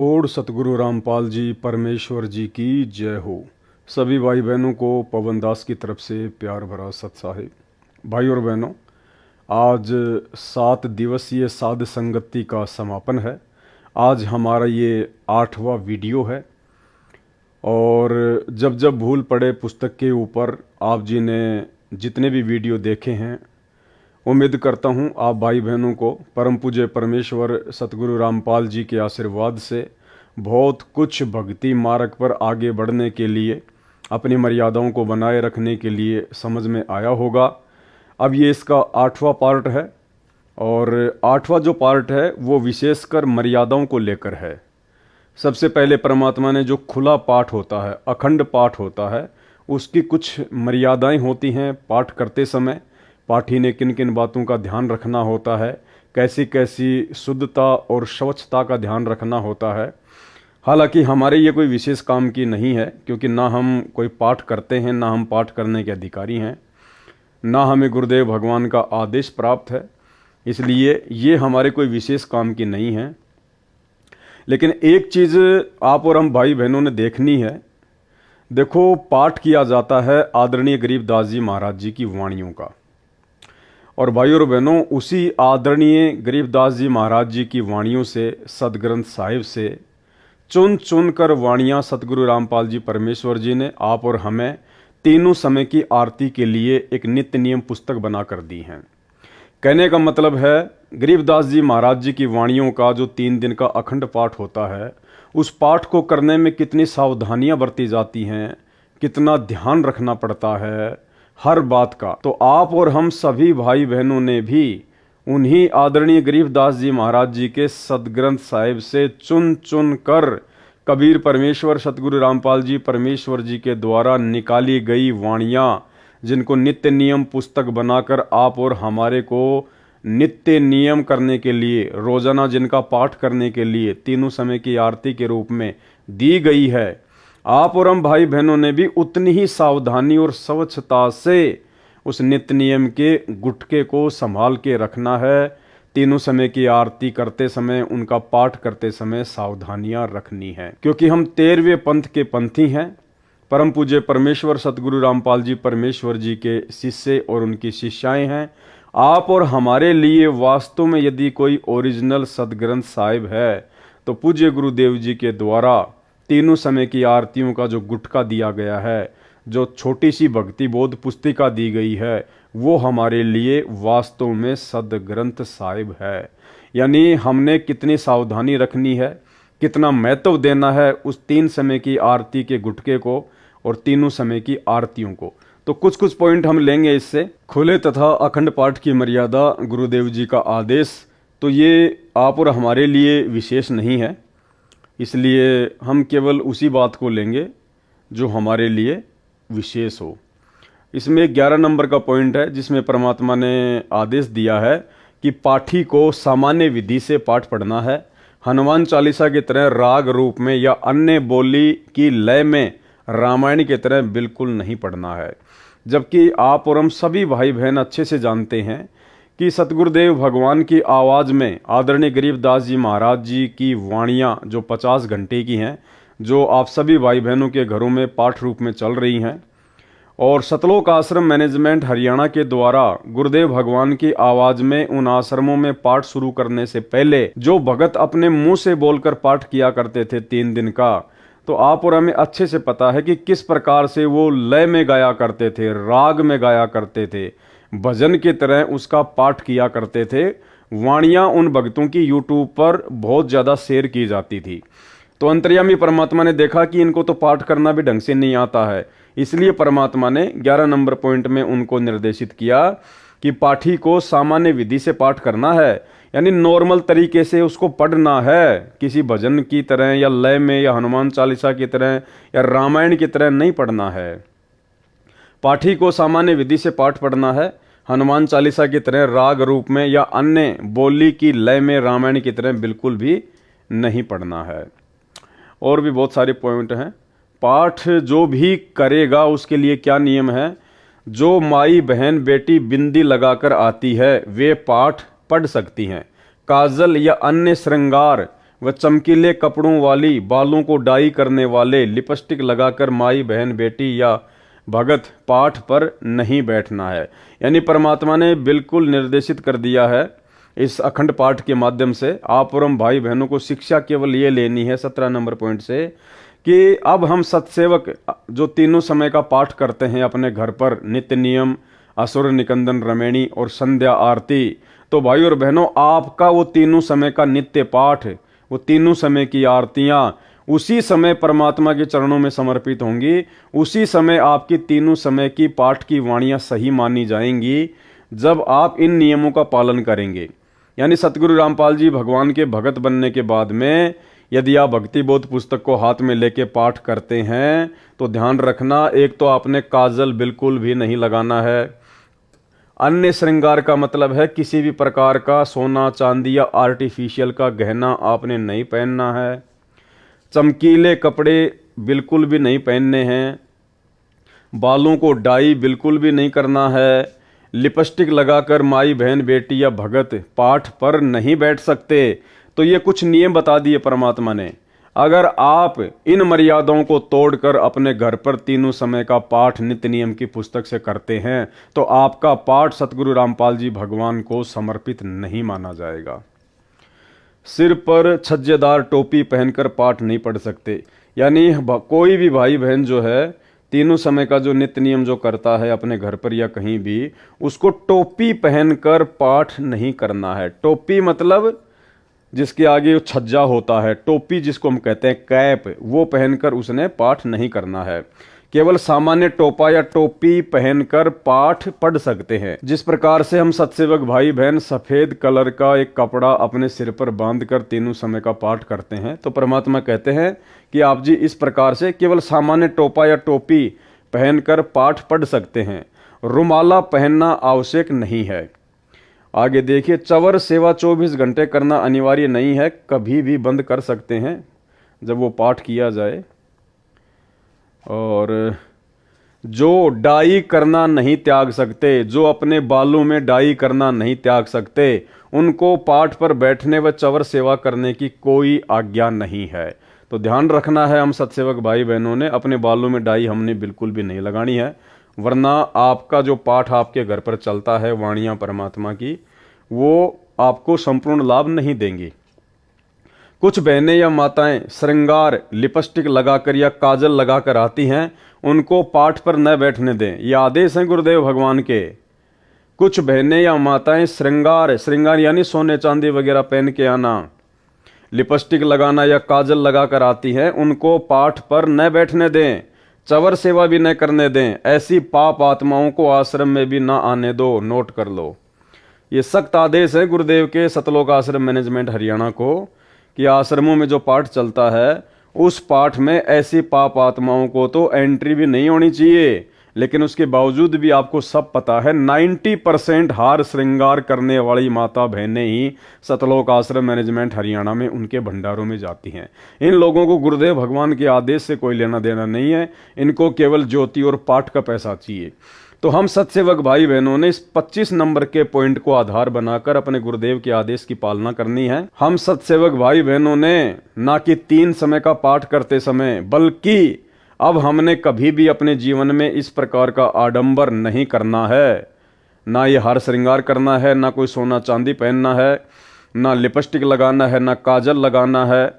Odd सतगुरु रामपाल जी परमेश्वर जी की जय हो। सभी भाई बहनों को पवन दास की तरफ से प्यार भरा सत साहिब। भाई और बहनों, आज 7 दिवसीय साध संगति का समापन है। आज हमारा ये 8वां वीडियो है और जब जब भूल पड़े पुस्तक के ऊपर आप जी ने जितने भी वीडियो देखे हैं, उम्मीद करता हूँ आप भाई बहनों को परम पूज्य परमेश्वर सतगुरु रामपाल जी के आशीर्वाद से बहुत कुछ भक्ति मार्ग पर आगे बढ़ने के लिए, अपनी मर्यादाओं को बनाए रखने के लिए समझ में आया होगा। अब ये इसका 8वां पार्ट है और 8वां जो पार्ट है वो विशेषकर मर्यादाओं को लेकर है। सबसे पहले परमात्मा ने जो खुला पाठ होता है, अखंड पाठ होता है, उसकी कुछ मर्यादाएं होती हैं। पाठ करते समय पाठी ने किन किन बातों का ध्यान रखना होता है, कैसी कैसी शुद्धता और स्वच्छता का ध्यान रखना होता है। हालांकि हमारे ये कोई विशेष काम की नहीं है, क्योंकि ना हम कोई पाठ करते हैं, ना हम पाठ करने के अधिकारी हैं, ना हमें गुरुदेव भगवान का आदेश प्राप्त है, इसलिए ये हमारे कोई विशेष काम की नहीं है। लेकिन एक चीज़ आप और हम भाई बहनों ने देखनी है। देखो, पाठ किया जाता है आदरणीय गरीबदास जी महाराज जी की वाणियों का, और भाई और बहनों, उसी आदरणीय गरीबदास जी महाराज जी की वाणियों से, सदग्रंथ साहिब से चुन चुन कर वाणियाँ सतगुरु रामपाल जी परमेश्वर जी ने आप और हमें तीनों समय की आरती के लिए एक नित्य नियम पुस्तक बना कर दी हैं। कहने का मतलब है, गरीबदास जी महाराज जी की वाणियों का जो 3 दिन का अखंड पाठ होता है, उस पाठ को करने में कितनी सावधानियां बरती जाती हैं, कितना ध्यान रखना पड़ता है हर बात का। तो आप और हम सभी भाई बहनों ने भी उन्हीं आदरणीय गरीबदास जी महाराज जी के सदग्रंथ साहिब से चुन चुन कर कबीर परमेश्वर सतगुरु रामपाल जी परमेश्वर जी के द्वारा निकाली गई वाणियाँ, जिनको नित्य नियम पुस्तक बनाकर आप और हमारे को नित्य नियम करने के लिए, रोजाना जिनका पाठ करने के लिए तीनों समय की आरती के रूप में दी गई है, आप और हम भाई बहनों ने भी उतनी ही सावधानी और स्वच्छता से उस नित्य नियम के गुटके को संभाल के रखना है। तीनों समय की आरती करते समय, उनका पाठ करते समय सावधानियां रखनी है, क्योंकि हम 13वें पंथ के पंथी हैं। परम पूज्य परमेश्वर सतगुरु रामपाल जी परमेश्वर जी के शिष्य और उनकी शिष्याएं हैं। आप और हमारे लिए वास्तव में यदि कोई ओरिजिनल सदग्रंथ साहिब है तो पूज्य गुरुदेव जी के द्वारा तीनों समय की आरतियों का जो गुटका दिया गया है, जो छोटी सी भक्ति बोध पुस्तिका दी गई है, वो हमारे लिए वास्तव में सदग्रंथ साहिब है। यानी हमने कितनी सावधानी रखनी है, कितना महत्व देना है उस 3 समय की आरती के गुटके को और तीनों समय की आरतियों को। तो कुछ कुछ पॉइंट हम लेंगे इससे। खुले तथा अखंड पाठ की मर्यादा, गुरुदेव जी का आदेश, तो ये आप और हमारे लिए विशेष नहीं है, इसलिए हम केवल उसी बात को लेंगे जो हमारे लिए विशेष हो। इसमें 11 नंबर का पॉइंट है, जिसमें परमात्मा ने आदेश दिया है कि पाठी को सामान्य विधि से पाठ पढ़ना है। हनुमान चालीसा की तरह राग रूप में या अन्य बोली की लय में रामायण की तरह बिल्कुल नहीं पढ़ना है। जबकि आप और हम सभी भाई बहन अच्छे से जानते हैं कि सतगुरुदेव भगवान की आवाज़ में आदरणीय गरीबदास जी महाराज जी की वाणियाँ जो 50 घंटे की हैं, जो आप सभी भाई बहनों के घरों में पाठ रूप में चल रही हैं, और सतलोक आश्रम मैनेजमेंट हरियाणा के द्वारा गुरुदेव भगवान की आवाज़ में उन आश्रमों में पाठ शुरू करने से पहले जो भगत अपने मुंह से बोलकर पाठ किया करते थे 3 दिन का, तो आप और हमें अच्छे से पता है कि किस प्रकार से वो लय में गाया करते थे, राग में गाया करते थे, भजन की तरह उसका पाठ किया करते थे। वाणियाँ उन भक्तों की यूट्यूब पर बहुत ज़्यादा शेयर की जाती थी। तो अंतर्यामी परमात्मा ने देखा कि इनको तो पाठ करना भी ढंग से नहीं आता है, इसलिए परमात्मा ने 11 नंबर पॉइंट में उनको निर्देशित किया कि पाठी को सामान्य विधि से पाठ करना है, यानी नॉर्मल तरीके से उसको पढ़ना है, किसी भजन की तरह या लय में या हनुमान चालीसा की तरह या रामायण की तरह नहीं पढ़ना है। पाठी को सामान्य विधि से पाठ पढ़ना है, हनुमान चालीसा की तरह राग रूप में या अन्य बोली की लय में रामायण की तरह बिल्कुल भी नहीं पढ़ना है। और भी बहुत सारे पॉइंट हैं। पाठ जो भी करेगा उसके लिए क्या नियम है। जो माई बहन बेटी बिंदी लगाकर आती है वे पाठ पढ़ सकती हैं। काजल या अन्य श्रृंगार व चमकीले कपड़ों वाली, बालों को डाई करने वाले, लिपस्टिक लगाकर माई बहन बेटी या भगत पाठ पर नहीं बैठना है। यानी परमात्मा ने बिल्कुल निर्देशित कर दिया है इस अखंड पाठ के माध्यम से। आप और हम भाई बहनों को शिक्षा केवल ये लेनी है 17 नंबर पॉइंट से कि अब हम सत्सेवक जो तीनों समय का पाठ करते हैं अपने घर पर, नित्य नियम, असुर निकंदन रमैणी और संध्या आरती, तो भाई और बहनों आपका वो तीनों समय का नित्य पाठ, वो तीनों समय की आरतियां उसी समय परमात्मा के चरणों में समर्पित होंगी। उसी समय आपकी तीनों समय की पाठ की वाणियां सही मानी जाएंगी जब आप इन नियमों का पालन करेंगे। यानी सतगुरु रामपाल जी भगवान के भगत बनने के बाद में यदि आप भक्ति बोध पुस्तक को हाथ में लेके पाठ करते हैं तो ध्यान रखना, एक तो आपने काजल बिल्कुल भी नहीं लगाना है। अन्य श्रृंगार का मतलब है किसी भी प्रकार का सोना चांदी या आर्टिफिशियल का गहना आपने नहीं पहनना है। चमकीले कपड़े बिल्कुल भी नहीं पहनने हैं। बालों को डाई बिल्कुल भी नहीं करना है। लिपस्टिक लगाकर माई बहन बेटी या भगत पाठ पर नहीं बैठ सकते। तो ये कुछ नियम बता दिए परमात्मा ने। अगर आप इन मर्यादाओं को तोड़कर अपने घर पर तीनों समय का पाठ नित्य नियम की पुस्तक से करते हैं तो आपका पाठ सतगुरु रामपाल जी भगवान को समर्पित नहीं माना जाएगा। सिर पर छज्जेदार टोपी पहनकर पाठ नहीं पढ़ सकते। यानी कोई भी भाई बहन जो है तीनों समय का जो नित्य नियम जो करता है अपने घर पर या कहीं भी, उसको टोपी पहनकर पाठ नहीं करना है। टोपी मतलब जिसके आगे छज्जा होता है, टोपी जिसको हम कहते हैं कैप, वो पहनकर उसने पाठ नहीं करना है। केवल सामान्य टोपा या टोपी पहनकर पाठ पढ़ सकते हैं। जिस प्रकार से हम सत्सेवक भाई बहन सफेद कलर का एक कपड़ा अपने सिर पर बांधकर तीनों समय का पाठ करते हैं, तो परमात्मा कहते हैं कि आप जी इस प्रकार से केवल सामान्य टोपा या टोपी पहनकर पाठ पढ़ सकते हैं। रुमाला पहनना आवश्यक नहीं है। आगे देखिए, चवर सेवा 24 घंटे करना अनिवार्य नहीं है, कभी भी बंद कर सकते हैं जब वो पाठ किया जाए। और जो डाई करना नहीं त्याग सकते, जो अपने बालों में डाई करना नहीं त्याग सकते, उनको पाठ पर बैठने व चवर सेवा करने की कोई आज्ञा नहीं है। तो ध्यान रखना है हम सत्सेवक भाई बहनों ने, अपने बालों में डाई हमने बिल्कुल भी नहीं लगानी है, वरना आपका जो पाठ आपके घर पर चलता है वाणियां परमात्मा की, वो आपको संपूर्ण लाभ नहीं देंगी। कुछ बहनें या माताएं श्रृंगार लिपस्टिक लगाकर या काजल लगाकर आती हैं, उनको पाठ पर न बैठने दें। ये आदेश हैं गुरुदेव भगवान के। कुछ बहनें या माताएं श्रृंगार यानी सोने चांदी वगैरह पहन के आना, लिपस्टिक लगाना या काजल लगाकर आती हैं, उनको पाठ पर न बैठने दें, चवर सेवा भी न करने दें। ऐसी पाप आत्माओं को आश्रम में भी ना आने दो। नोट कर लो, ये सख्त आदेश है गुरुदेव के सतलोक आश्रम मैनेजमेंट हरियाणा को कि आश्रमों में जो पाठ चलता है उस पाठ में ऐसी पाप आत्माओं को तो एंट्री भी नहीं होनी चाहिए। लेकिन उसके बावजूद भी आपको सब पता है 90% हार श्रृंगार करने वाली माता बहनें ही सतलोक आश्रम मैनेजमेंट हरियाणा में उनके भंडारों में जाती हैं। इन लोगों को गुरुदेव भगवान के आदेश से कोई लेना देना नहीं है, इनको केवल ज्योति और पाठ का पैसा चाहिए। तो हम सत्सेवक भाई बहनों ने इस 25 नंबर के पॉइंट को आधार बनाकर अपने गुरुदेव के आदेश की पालना करनी है। हम सत्सेवक भाई बहनों ने ना कि 3 समय का पाठ करते समय, बल्कि अब हमने कभी भी अपने जीवन में इस प्रकार का आडंबर नहीं करना है। ना ये हार श्रृंगार करना है, ना कोई सोना चांदी पहनना है, ना लिपस्टिक लगाना है, ना काजल लगाना है।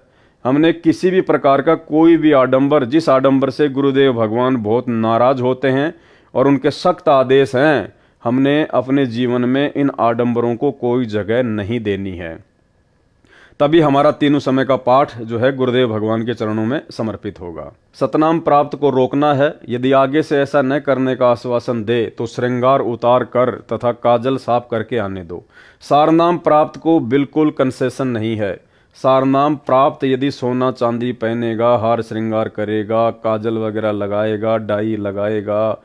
हमने किसी भी प्रकार का कोई भी आडंबर, जिस आडंबर से गुरुदेव भगवान बहुत नाराज होते हैं और उनके सख्त आदेश हैं, हमने अपने जीवन में इन आडंबरों को कोई जगह नहीं देनी है। तभी हमारा तीनों समय का पाठ जो है गुरुदेव भगवान के चरणों में समर्पित होगा। सतनाम प्राप्त को रोकना है। यदि आगे से ऐसा न करने का आश्वासन दे तो श्रृंगार उतार कर तथा काजल साफ करके आने दो। सारनाम प्राप्त को बिल्कुल कंसेशन नहीं है। सारनाम प्राप्त यदि सोना चांदी पहनेगा, हार श्रृंगार करेगा, काजल वगैरह लगाएगा, डाई लगाएगा,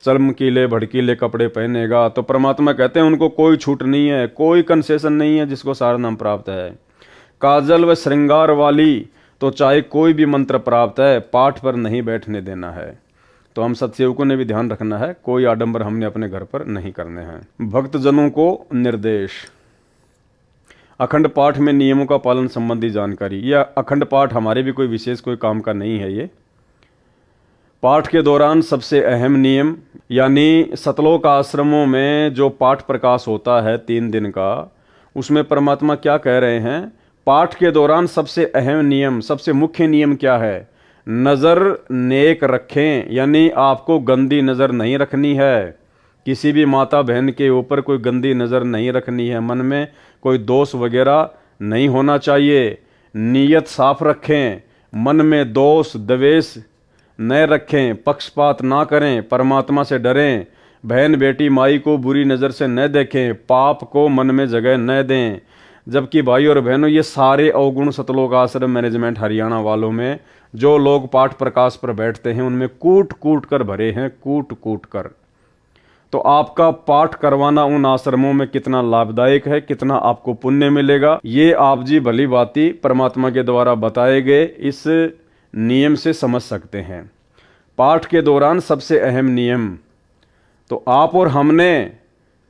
चमकीले भड़कीले कपड़े पहनेगा, तो परमात्मा कहते हैं उनको कोई छूट नहीं है, कोई कंसेशन नहीं है जिसको सारनाम प्राप्त है। काजल व श्रृंगार वाली तो चाहे कोई भी मंत्र प्राप्त है, पाठ पर नहीं बैठने देना है। तो हम सत्सेवकों ने भी ध्यान रखना है, कोई आडंबर हमने अपने घर पर नहीं करने हैं। भक्तजनों को निर्देश। अखंड पाठ में नियमों का पालन संबंधी जानकारी। यह अखंड पाठ हमारे भी कोई विशेष कोई काम का नहीं है। ये पाठ के दौरान सबसे अहम नियम, यानी सतलोक आश्रमों में जो पाठ प्रकाश होता है 3 दिन का, उसमें परमात्मा क्या कह रहे हैं? पाठ के दौरान सबसे अहम नियम, सबसे मुख्य नियम क्या है? नज़र नेक रखें, यानी आपको गंदी नज़र नहीं रखनी है। किसी भी माता बहन के ऊपर कोई गंदी नज़र नहीं रखनी है। मन में कोई दोष वगैरह नहीं होना चाहिए। नीयत साफ रखें, मन में दोष द्वेष न रखें, पक्षपात ना करें, परमात्मा से डरें, बहन बेटी माई को बुरी नज़र से न देखें, पाप को मन में जगह न दें। जबकि भाई और बहनों, ये सारे अवगुण सतलोक आश्रम मैनेजमेंट हरियाणा वालों में जो लोग पाठ प्रकाश पर बैठते हैं उनमें कूट कूट कर भरे हैं, कूट कूट कर। तो आपका पाठ करवाना उन आश्रमों में कितना लाभदायक है, कितना आपको पुण्य मिलेगा, ये आप जी भली भांति परमात्मा के द्वारा बताए गए इस नियम से समझ सकते हैं। पाठ के दौरान सबसे अहम नियम, तो आप और हमने,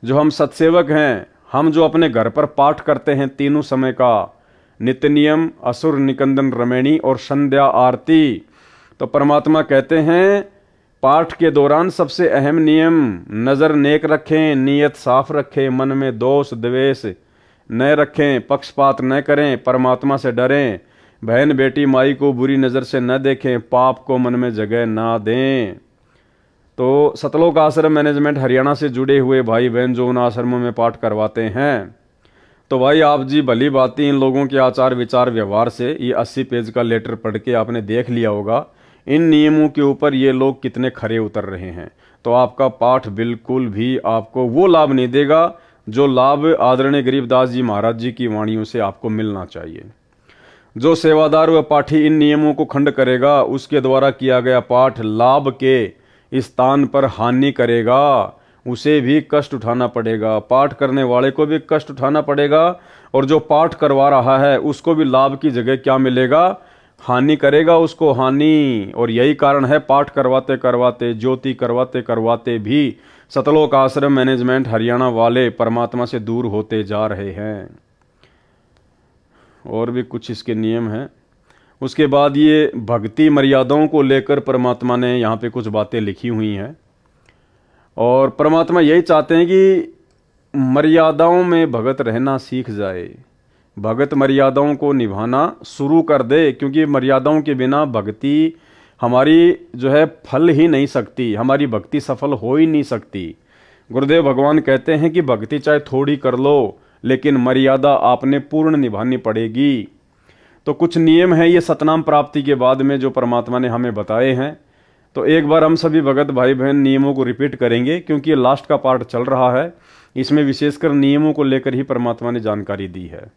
जो हम सत्सेवक हैं, हम जो अपने घर पर पाठ करते हैं तीनों समय का, नित्य नियम, असुर निकंदन रमैणी और संध्या आरती, तो परमात्मा कहते हैं पाठ के दौरान सबसे अहम नियम, नज़र नेक रखें, नीयत साफ रखें, मन में दोष द्वेष न रखें, पक्षपात न करें, परमात्मा से डरें, बहन बेटी माई को बुरी नज़र से न देखें, पाप को मन में जगह ना दें। तो सतलोक आश्रम मैनेजमेंट हरियाणा से जुड़े हुए भाई बहन जो उन आश्रमों में पाठ करवाते हैं, तो भाई आप जी भली भांति इन लोगों के आचार विचार व्यवहार से ये 80 पेज का लेटर पढ़ के आपने देख लिया होगा इन नियमों के ऊपर ये लोग कितने खरे उतर रहे हैं। तो आपका पाठ बिल्कुल भी आपको वो लाभ नहीं देगा जो लाभ आदरणीय गरीबदास जी महाराज जी की वाणियों से आपको मिलना चाहिए। जो सेवादार व पाठी इन नियमों को खंड करेगा, उसके द्वारा किया गया पाठ लाभ के स्थान पर हानि करेगा, उसे भी कष्ट उठाना पड़ेगा, पाठ करने वाले को भी कष्ट उठाना पड़ेगा, और जो पाठ करवा रहा है उसको भी लाभ की जगह क्या मिलेगा? हानि करेगा उसको, हानि। और यही कारण है पाठ करवाते करवाते, ज्योति करवाते करवाते भी सतलोक आश्रम मैनेजमेंट हरियाणा वाले परमात्मा से दूर होते जा रहे हैं। और भी कुछ इसके नियम हैं। उसके बाद ये भक्ति मर्यादाओं को लेकर परमात्मा ने यहाँ पे कुछ बातें लिखी हुई हैं, और परमात्मा यही चाहते हैं कि मर्यादाओं में भगत रहना सीख जाए, भगत मर्यादाओं को निभाना शुरू कर दे, क्योंकि मर्यादाओं के बिना भक्ति हमारी जो है फल ही नहीं सकती, हमारी भक्ति सफल हो ही नहीं सकती। गुरुदेव भगवान कहते हैं कि भक्ति चाहे थोड़ी कर लो, लेकिन मर्यादा आपने पूर्ण निभानी पड़ेगी। तो कुछ नियम हैं ये सतनाम प्राप्ति के बाद में जो परमात्मा ने हमें बताए हैं। तो एक बार हम सभी भगत भाई बहन नियमों को रिपीट करेंगे, क्योंकि ये लास्ट का पार्ट चल रहा है, इसमें विशेषकर नियमों को लेकर ही परमात्मा ने जानकारी दी है।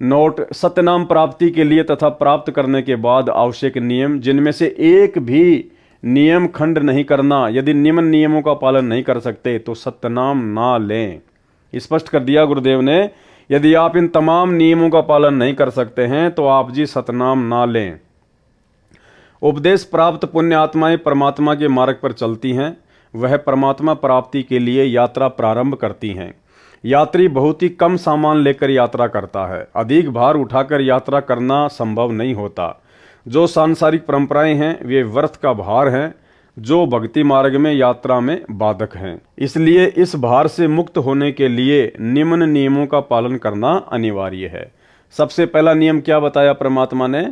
नोट: सत्यनाम प्राप्ति के लिए तथा प्राप्त करने के बाद आवश्यक नियम, जिनमें से एक भी नियम खंड नहीं करना। यदि निम्न नियमों का पालन नहीं कर सकते तो सत्यनाम ना लें। स्पष्ट कर दिया गुरुदेव ने, यदि आप इन तमाम नियमों का पालन नहीं कर सकते हैं तो आप जी सतनाम ना लें। उपदेश प्राप्त पुण्य आत्माएं परमात्मा के मार्ग पर चलती हैं, वह परमात्मा प्राप्ति के लिए यात्रा प्रारंभ करती हैं। यात्री बहुत ही कम सामान लेकर यात्रा करता है, अधिक भार उठाकर यात्रा करना संभव नहीं होता। जो सांसारिक परंपराएं हैं वे व्यर्थ का भार हैं, जो भक्ति मार्ग में यात्रा में बाधक हैं। इसलिए इस भार से मुक्त होने के लिए निम्न नियमों का पालन करना अनिवार्य है। सबसे पहला नियम क्या बताया परमात्मा ने?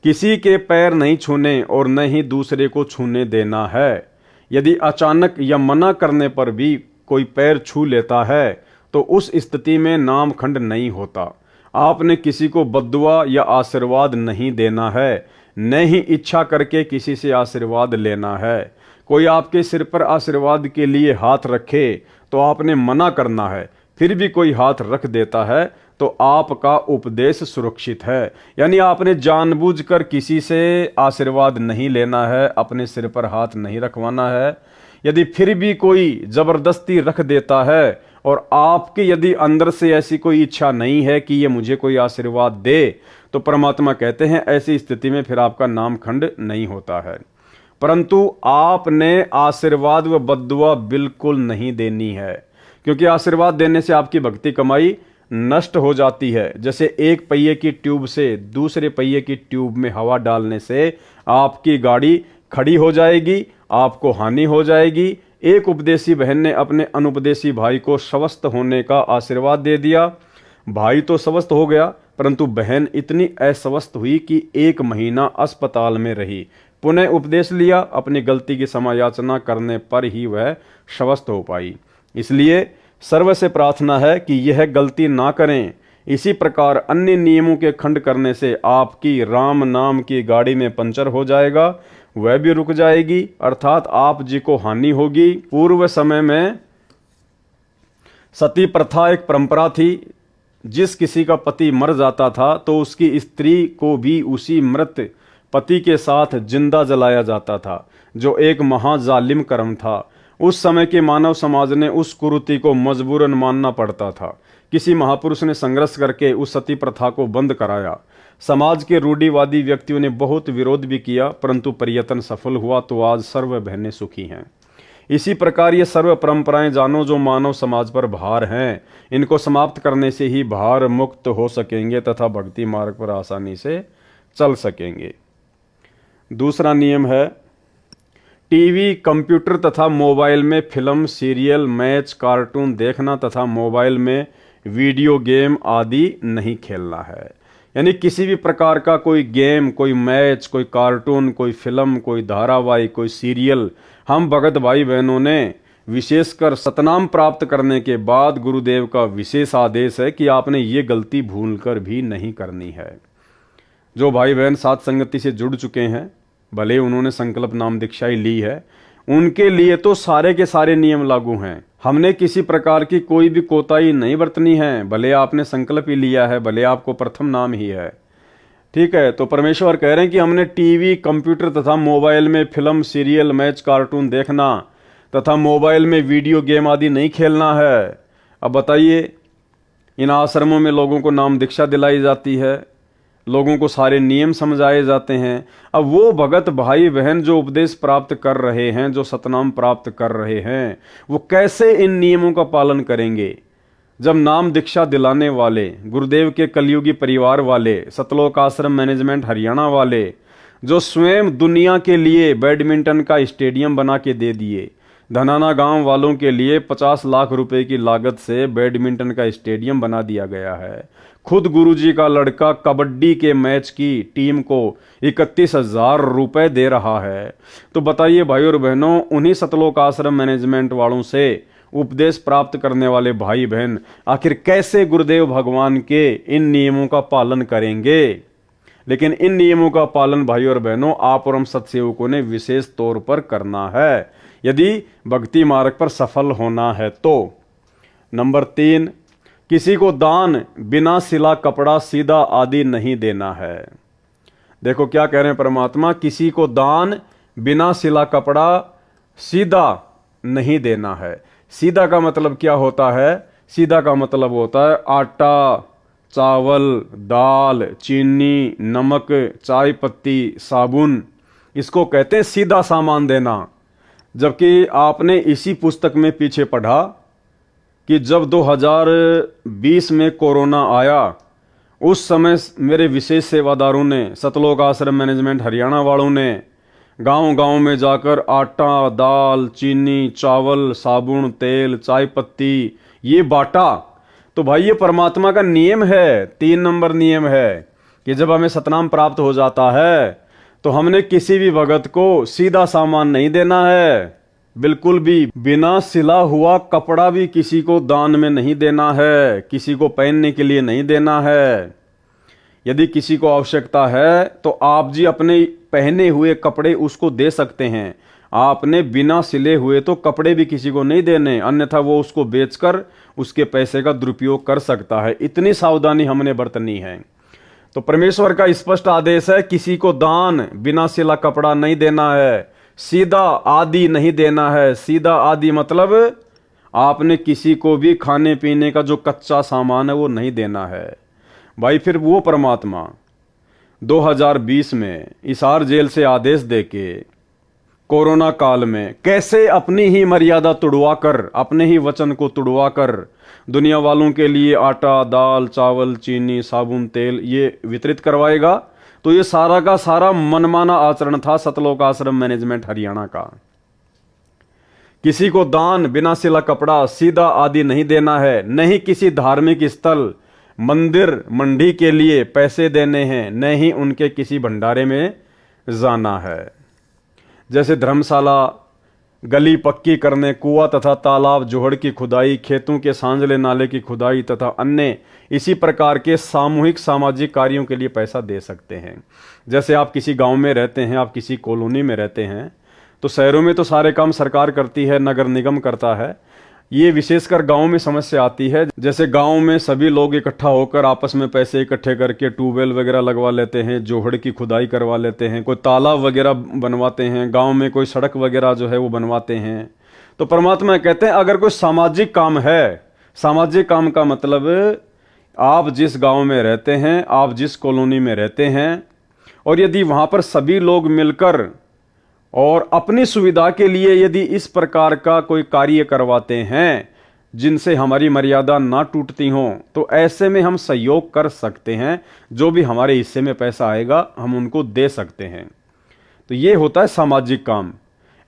किसी के पैर नहीं छूने और न ही दूसरे को छूने देना है। यदि अचानक या मना करने पर भी कोई पैर छू लेता है तो उस स्थिति में नाम खंड नहीं होता। आपने किसी को बद्दुआ या आशीर्वाद नहीं देना है, न ही इच्छा करके किसी से आशीर्वाद लेना है। कोई आपके सिर पर आशीर्वाद के लिए हाथ रखे तो आपने मना करना है, फिर भी कोई हाथ रख देता है तो आपका उपदेश सुरक्षित है। यानी आपने जानबूझकर किसी से आशीर्वाद नहीं लेना है, अपने सिर पर हाथ नहीं रखवाना है। यदि फिर भी कोई जबरदस्ती रख देता है और आपके यदि अंदर से ऐसी कोई इच्छा नहीं है कि ये मुझे कोई आशीर्वाद दे, तो परमात्मा कहते हैं ऐसी स्थिति में फिर आपका नाम खंड नहीं होता है। परंतु आपने आशीर्वाद व बद्दुआ बिल्कुल नहीं देनी है, क्योंकि आशीर्वाद देने से आपकी भक्ति कमाई नष्ट हो जाती है। जैसे एक पहिए की ट्यूब से दूसरे पहिए की ट्यूब में हवा डालने से आपकी गाड़ी खड़ी हो जाएगी, आपको हानि हो जाएगी। एक उपदेशी बहन ने अपने अनुपदेशी भाई को स्वस्थ होने का आशीर्वाद दे दिया। भाई तो स्वस्थ हो गया, परंतु बहन इतनी अस्वस्थ हुई कि 1 महीना अस्पताल में रही। पुनः उपदेश लिया, अपनी गलती की समायाचना करने पर ही वह स्वस्थ हो पाई। इसलिए सर्व से प्रार्थना है कि यह गलती ना करें। इसी प्रकार अन्य नियमों के खंड करने से आपकी राम नाम की गाड़ी में पंचर हो जाएगा, वह भी रुक जाएगी, अर्थात आप जी को हानि होगी। पूर्व समय में सती प्रथा एक परंपरा थी। जिस किसी का पति मर जाता था तो उसकी स्त्री को भी उसी मृत पति के साथ जिंदा जलाया जाता था, जो एक महाजालिम कर्म था। उस समय के मानव समाज ने उस कुरीति को मजबूरन मानना पड़ता था। किसी महापुरुष ने संघर्ष करके उस सती प्रथा को बंद कराया। समाज के रूढ़िवादी व्यक्तियों ने बहुत विरोध भी किया, परंतु प्रयत्न सफल हुआ, तो आज सर्व बहनें सुखी हैं। इसी प्रकार ये सर्व परंपराएं जानो जो मानव समाज पर भार हैं, इनको समाप्त करने से ही भार मुक्त हो सकेंगे तथा भक्ति मार्ग पर आसानी से चल सकेंगे। दूसरा नियम है, टीवी, कंप्यूटर तथा मोबाइल में फिल्म, सीरियल, मैच, कार्टून देखना तथा मोबाइल में वीडियो गेम आदि नहीं खेलना है। यानी किसी भी प्रकार का कोई गेम, कोई मैच, कोई कार्टून, कोई फिल्म, कोई धारावाहिक, कोई सीरियल हम भगत भाई बहनों ने विशेषकर सतनाम प्राप्त करने के बाद गुरुदेव का विशेष आदेश है कि आपने ये गलती भूलकर भी नहीं करनी है। जो भाई बहन साथ संगति से जुड़ चुके हैं, भले उन्होंने संकल्प नाम दीक्षा ही ली है, उनके लिए तो सारे के सारे नियम लागू हैं। हमने किसी प्रकार की कोई भी कोताही नहीं बरतनी है, भले आपने संकल्प ही लिया है, भले आपको प्रथम नाम ही है, ठीक है। तो परमेश्वर कह रहे हैं कि हमने टीवी, कंप्यूटर तथा मोबाइल में फिल्म, सीरियल, मैच, कार्टून देखना तथा मोबाइल में वीडियो गेम आदि नहीं खेलना है। अब बताइए, इन आश्रमों में लोगों को नाम दीक्षा दिलाई जाती है, लोगों को सारे नियम समझाए जाते हैं। अब वो भगत भाई बहन जो उपदेश प्राप्त कर रहे हैं, जो सतनाम प्राप्त कर रहे हैं, वो कैसे इन नियमों का पालन करेंगे? जब नाम दीक्षा दिलाने वाले गुरुदेव के कलयुगी परिवार वाले, सतलोक आश्रम मैनेजमेंट हरियाणा वाले, जो स्वयं दुनिया के लिए बैडमिंटन का स्टेडियम बना के दे दिए, धनाना गांव वालों के लिए 50 लाख रुपए की लागत से बैडमिंटन का स्टेडियम बना दिया गया है। खुद गुरुजी का लड़का कबड्डी के मैच की टीम को 31,000 रुपए दे रहा है। तो बताइए भाई और बहनों, उन्हीं सतलोक आश्रम मैनेजमेंट वालों से उपदेश प्राप्त करने वाले भाई बहन आखिर कैसे गुरुदेव भगवान के इन नियमों का पालन करेंगे? लेकिन इन नियमों का पालन भाई और बहनों आप और हम सत्सेवकों ने विशेष तौर पर करना है, यदि भक्ति मार्ग पर सफल होना है तो। नंबर 3, किसी को दान बिना सिला कपड़ा, सीधा आदि नहीं देना है। देखो क्या कह रहे हैं परमात्मा, किसी को दान बिना सिला कपड़ा, सीधा नहीं देना है। सीधा का मतलब क्या होता है? सीधा का मतलब होता है आटा, चावल, दाल, चीनी, नमक, चाय पत्ती, साबुन, इसको कहते हैं सीधा सामान देना। जबकि आपने इसी पुस्तक में पीछे पढ़ा कि जब 2020 में कोरोना आया, उस समय मेरे विशेष सेवादारों ने, सतलोक आश्रम मैनेजमेंट हरियाणा वालों ने गांव-गांव में जाकर आटा, दाल, चीनी, चावल, साबुन, तेल, चाय पत्ती ये बांटा। तो भाई ये परमात्मा का नियम है, 3 नंबर नियम है कि जब हमें सतनाम प्राप्त हो जाता है तो हमने किसी भी भगत को सीधा सामान नहीं देना है, बिल्कुल भी बिना सिला हुआ कपड़ा भी किसी को दान में नहीं देना है, किसी को पहनने के लिए नहीं देना है। यदि किसी को आवश्यकता है तो आप जी अपने पहने हुए कपड़े उसको दे सकते हैं। आपने बिना सिले हुए तो कपड़े भी किसी को नहीं देने, अन्यथा वो उसको बेचकर उसके पैसे का दुरुपयोग कर सकता है। इतनी सावधानी हमने बरतनी है। तो परमेश्वर का स्पष्ट आदेश है, किसी को दान बिना सिला कपड़ा नहीं देना है, सीधा आदि नहीं देना है। सीधा आदि मतलब आपने किसी को भी खाने पीने का जो कच्चा सामान है वो नहीं देना है। भाई फिर वो परमात्मा 2020 में हिसार जेल से आदेश देके कोरोना काल में कैसे अपनी ही मर्यादा तुड़वाकर, अपने ही वचन को तुड़वाकर दुनिया वालों के लिए आटा, दाल, चावल, चीनी, साबुन, तेल ये वितरित करवाएगा। तो ये सारा का सारा मनमाना आचरण था सतलोक आश्रम मैनेजमेंट हरियाणा का। किसी को दान, बिना सिला कपड़ा, सीधा आदि नहीं देना है। नहीं किसी धार्मिक स्थल, मंदिर, मंडी के लिए पैसे देने हैं, न ही उनके किसी भंडारे में जाना है। जैसे धर्मशाला, गली पक्की करने, कुआं तथा तालाब जोहड़ की खुदाई, खेतों के सांझले नाले की खुदाई तथा अन्य इसी प्रकार के सामूहिक सामाजिक कार्यों के लिए पैसा दे सकते हैं। जैसे आप किसी गांव में रहते हैं, आप किसी कॉलोनी में रहते हैं, तो शहरों में तो सारे काम सरकार करती है, नगर निगम करता है। ये विशेषकर गांव में समस्या आती है। जैसे गांव में सभी लोग इकट्ठा होकर आपस में पैसे इकट्ठे करके ट्यूबवेल वगैरह लगवा लेते हैं, जोहड़ की खुदाई करवा लेते हैं, कोई तालाब वगैरह बनवाते हैं, गांव में कोई सड़क वगैरह जो है वो बनवाते हैं। तो परमात्मा कहते हैं अगर कोई सामाजिक काम है, सामाजिक काम का मतलब आप जिस गांव में रहते हैं, आप जिस कॉलोनी में रहते हैं, और यदि वहां पर सभी लोग मिलकर और अपनी सुविधा के लिए यदि इस प्रकार का कोई कार्य करवाते हैं जिनसे हमारी मर्यादा ना टूटती हो, तो ऐसे में हम सहयोग कर सकते हैं। जो भी हमारे हिस्से में पैसा आएगा हम उनको दे सकते हैं। तो ये होता है सामाजिक काम।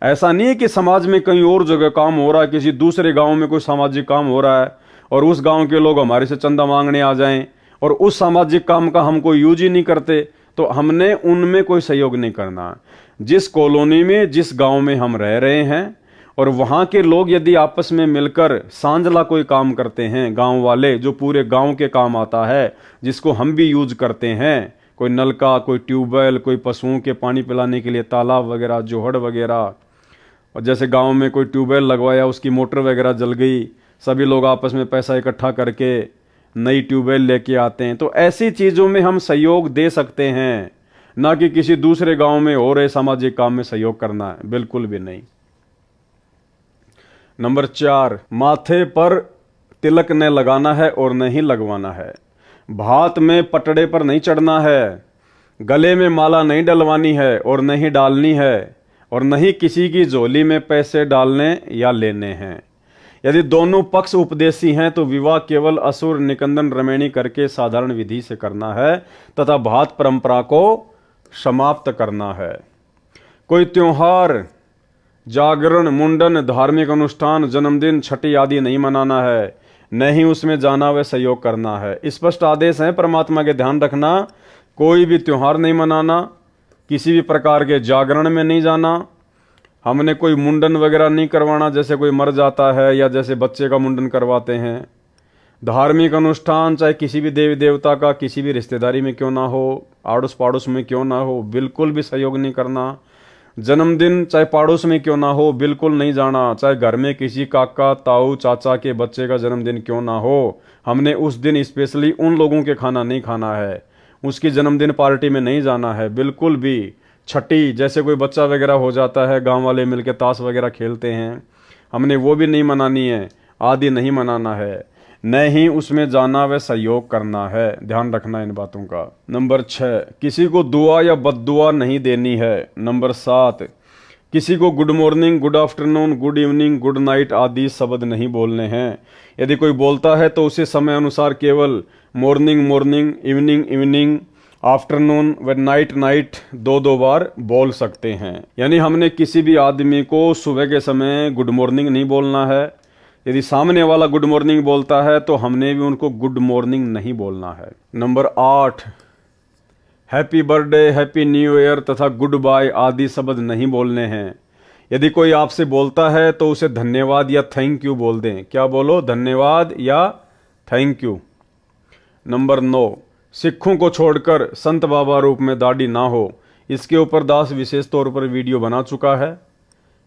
ऐसा नहीं है कि समाज में कहीं और जगह काम हो रहा है, किसी दूसरे गांव में कोई सामाजिक काम हो रहा है और उस गांव के लोग हमारे से चंदा मांगने आ जाएं और उस सामाजिक काम का हम कोई यूज ही नहीं करते, तो हमने उनमें कोई सहयोग नहीं करना। जिस कॉलोनी में, जिस गांव में हम रह रहे हैं और वहां के लोग यदि आपस में मिलकर सांझला कोई काम करते हैं, गांव वाले, जो पूरे गांव के काम आता है, जिसको हम भी यूज करते हैं, कोई नलका, कोई ट्यूबवेल, कोई पशुओं के पानी पिलाने के लिए तालाब वगैरह, जोहड़ वगैरह, और जैसे गांव में कोई ट्यूबवेल लगवाया, उसकी मोटर वगैरह जल गई, सभी लोग आपस में पैसा इकट्ठा करके नई ट्यूबवेल लेके आते हैं। तो ऐसी चीजों में हम सहयोग दे सकते हैं, ना कि किसी दूसरे गांव में हो रहे सामाजिक काम में सहयोग करना है, बिल्कुल भी नहीं। नंबर 4, माथे पर तिलक न लगाना है और न ही लगवाना है। भात में पटड़े पर नहीं चढ़ना है, गले में माला नहीं डलवानी है और न ही डालनी है, और न ही किसी की झोली में पैसे डालने या लेने हैं। यदि दोनों पक्ष उपदेशी हैं तो विवाह केवल असुर निकंदन रमैणी करके साधारण विधि से करना है तथा भात परंपरा को समाप्त करना है। कोई त्योहार, जागरण, मुंडन, धार्मिक अनुष्ठान, जन्मदिन, छठी आदि नहीं मनाना है, न ही उसमें जाना व सहयोग करना है। स्पष्ट आदेश है परमात्मा के, ध्यान रखना। कोई भी त्योहार नहीं मनाना, किसी भी प्रकार के जागरण में नहीं जाना, हमने कोई मुंडन वगैरह नहीं करवाना, जैसे कोई मर जाता है या जैसे बच्चे का मुंडन करवाते हैं। धार्मिक अनुष्ठान चाहे किसी भी देवी देवता का, किसी भी रिश्तेदारी में क्यों ना हो, आड़ोस पाड़ोस में क्यों ना हो, बिल्कुल भी सहयोग नहीं करना। जन्मदिन चाहे पाड़ोस में क्यों ना हो, बिल्कुल नहीं जाना। चाहे घर में किसी काका, ताऊ, चाचा के बच्चे का जन्मदिन क्यों ना हो, हमने उस दिन स्पेशली उन लोगों के खाना नहीं खाना है, उसकी जन्मदिन पार्टी में नहीं जाना है, बिल्कुल भी। छठी, जैसे कोई बच्चा वगैरह हो जाता है, गांव वाले मिलके ताश वगैरह खेलते हैं, हमने वो भी नहीं मनानी है, आदि नहीं मनाना है, न ही उसमें जाना व सहयोग करना है। ध्यान रखना इन बातों का। नंबर 6, किसी को दुआ या बद्दुआ नहीं देनी है। नंबर 7, किसी को good morning, good afternoon, good evening, good night आदि शब्द नहीं बोलने हैं। यदि कोई बोलता है तो उसे समय अनुसार केवल morning morning, evening evening, afternoon व नाइट नाइट 2-2 बार बोल सकते हैं। यानी हमने किसी भी आदमी को सुबह के समय गुड मॉर्निंग नहीं बोलना है। यदि सामने वाला गुड मॉर्निंग बोलता है तो हमने भी उनको गुड मॉर्निंग नहीं बोलना है। Number 8, happy birthday, happy new year तथा गुड बाय आदि शब्द नहीं बोलने हैं। यदि कोई आपसे बोलता है तो उसे धन्यवाद या थैंक यू बोल दें। क्या बोलो? धन्यवाद या थैंक यू। नंबर 9, सिखों को छोड़कर संत बाबा रूप में दाढ़ी ना हो। इसके ऊपर दास विशेष तौर पर वीडियो बना चुका है।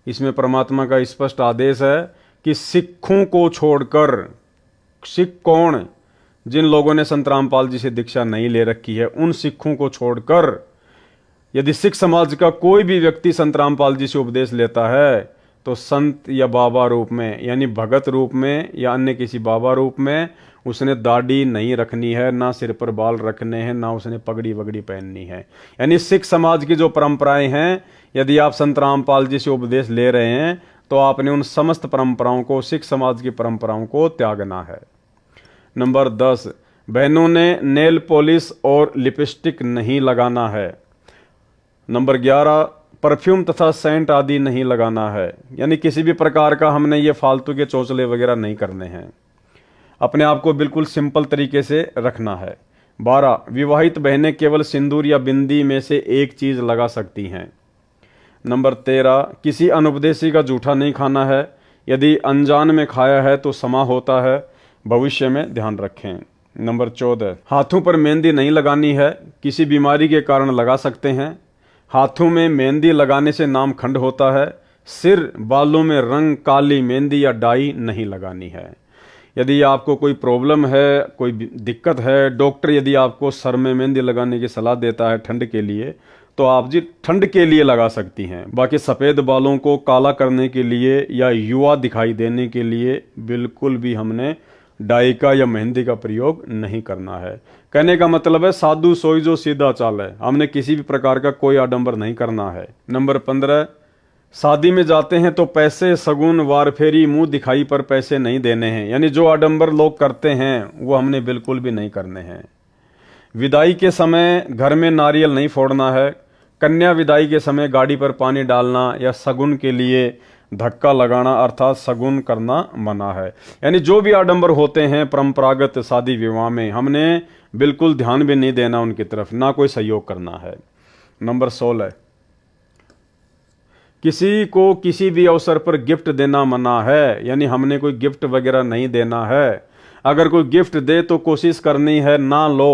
इसमें परमात्मा का स्पष्ट आदेश है कि सिखों को छोड़कर, सिख कौन? जिन लोगों ने संत रामपाल जी से दीक्षा नहीं ले रखी है, उन सिखों को छोड़कर यदि सिख समाज का कोई भी व्यक्ति संत रामपाल जी से उपदेश लेता है तो संत या बाबा रूप में, यानी भगत रूप में या अन्य किसी बाबा रूप में उसने दाढ़ी नहीं रखनी है, ना सिर पर बाल रखने हैं, ना उसने पगड़ी वगड़ी पहननी है। यानी सिख समाज की जो परंपराएं हैं, यदि आप संत रामपाल जी से उपदेश ले रहे हैं तो आपने उन समस्त परंपराओं को, सिख समाज की परंपराओं को त्यागना है। नंबर 10, बहनों ने नेल पॉलिश और लिपस्टिक नहीं लगाना है। नंबर 11, परफ्यूम तथा सेंट आदि नहीं लगाना है, यानी किसी भी प्रकार का हमने ये फालतू के चौंचले वगैरह नहीं करने हैं। अपने आप को बिल्कुल सिंपल तरीके से रखना है। 12, विवाहित बहनें केवल सिंदूर या बिंदी में से एक चीज लगा सकती हैं। नंबर 13, किसी अनुपदेशी का जूठा नहीं खाना है। यदि अनजान में खाया है तो समा होता है, भविष्य में ध्यान रखें। नंबर 14, हाथों पर मेहंदी नहीं लगानी है, किसी बीमारी के कारण लगा सकते हैं। हाथों में मेहंदी लगाने से नाम खंड होता है। सिर बालों में रंग, काली मेहंदी या डाई नहीं लगानी है। यदि आपको कोई प्रॉब्लम है, कोई दिक्कत है, डॉक्टर यदि आपको सर में मेहंदी लगाने की सलाह देता है ठंड के लिए, तो आप जी ठंड के लिए लगा सकती हैं। बाकी सफ़ेद बालों को काला करने के लिए या युवा दिखाई देने के लिए बिल्कुल भी हमने डाई का या मेहंदी का प्रयोग नहीं करना है। कहने का मतलब है साधु सोई जो सीधा चाल है, हमने किसी भी प्रकार का कोई आडंबर नहीं करना है। नंबर 15, शादी में जाते हैं तो पैसे, सगुन, वार फेरी, मुंह दिखाई पर पैसे नहीं देने हैं, यानी जो आडंबर लोग करते हैं वो हमने बिल्कुल भी नहीं करने हैं। विदाई के समय घर में नारियल नहीं फोड़ना है। कन्या विदाई के समय गाड़ी पर पानी डालना या सगुन के लिए धक्का लगाना अर्थात सगुन करना मना है। यानी जो भी आडंबर होते हैं परंपरागत शादी विवाह में, हमने बिल्कुल ध्यान भी नहीं देना उनकी तरफ, ना कोई सहयोग करना है। नंबर 16, किसी को किसी भी अवसर पर गिफ्ट देना मना है, यानी हमने कोई गिफ्ट वगैरह नहीं देना है। अगर कोई गिफ्ट दे तो कोशिश करनी है ना लो।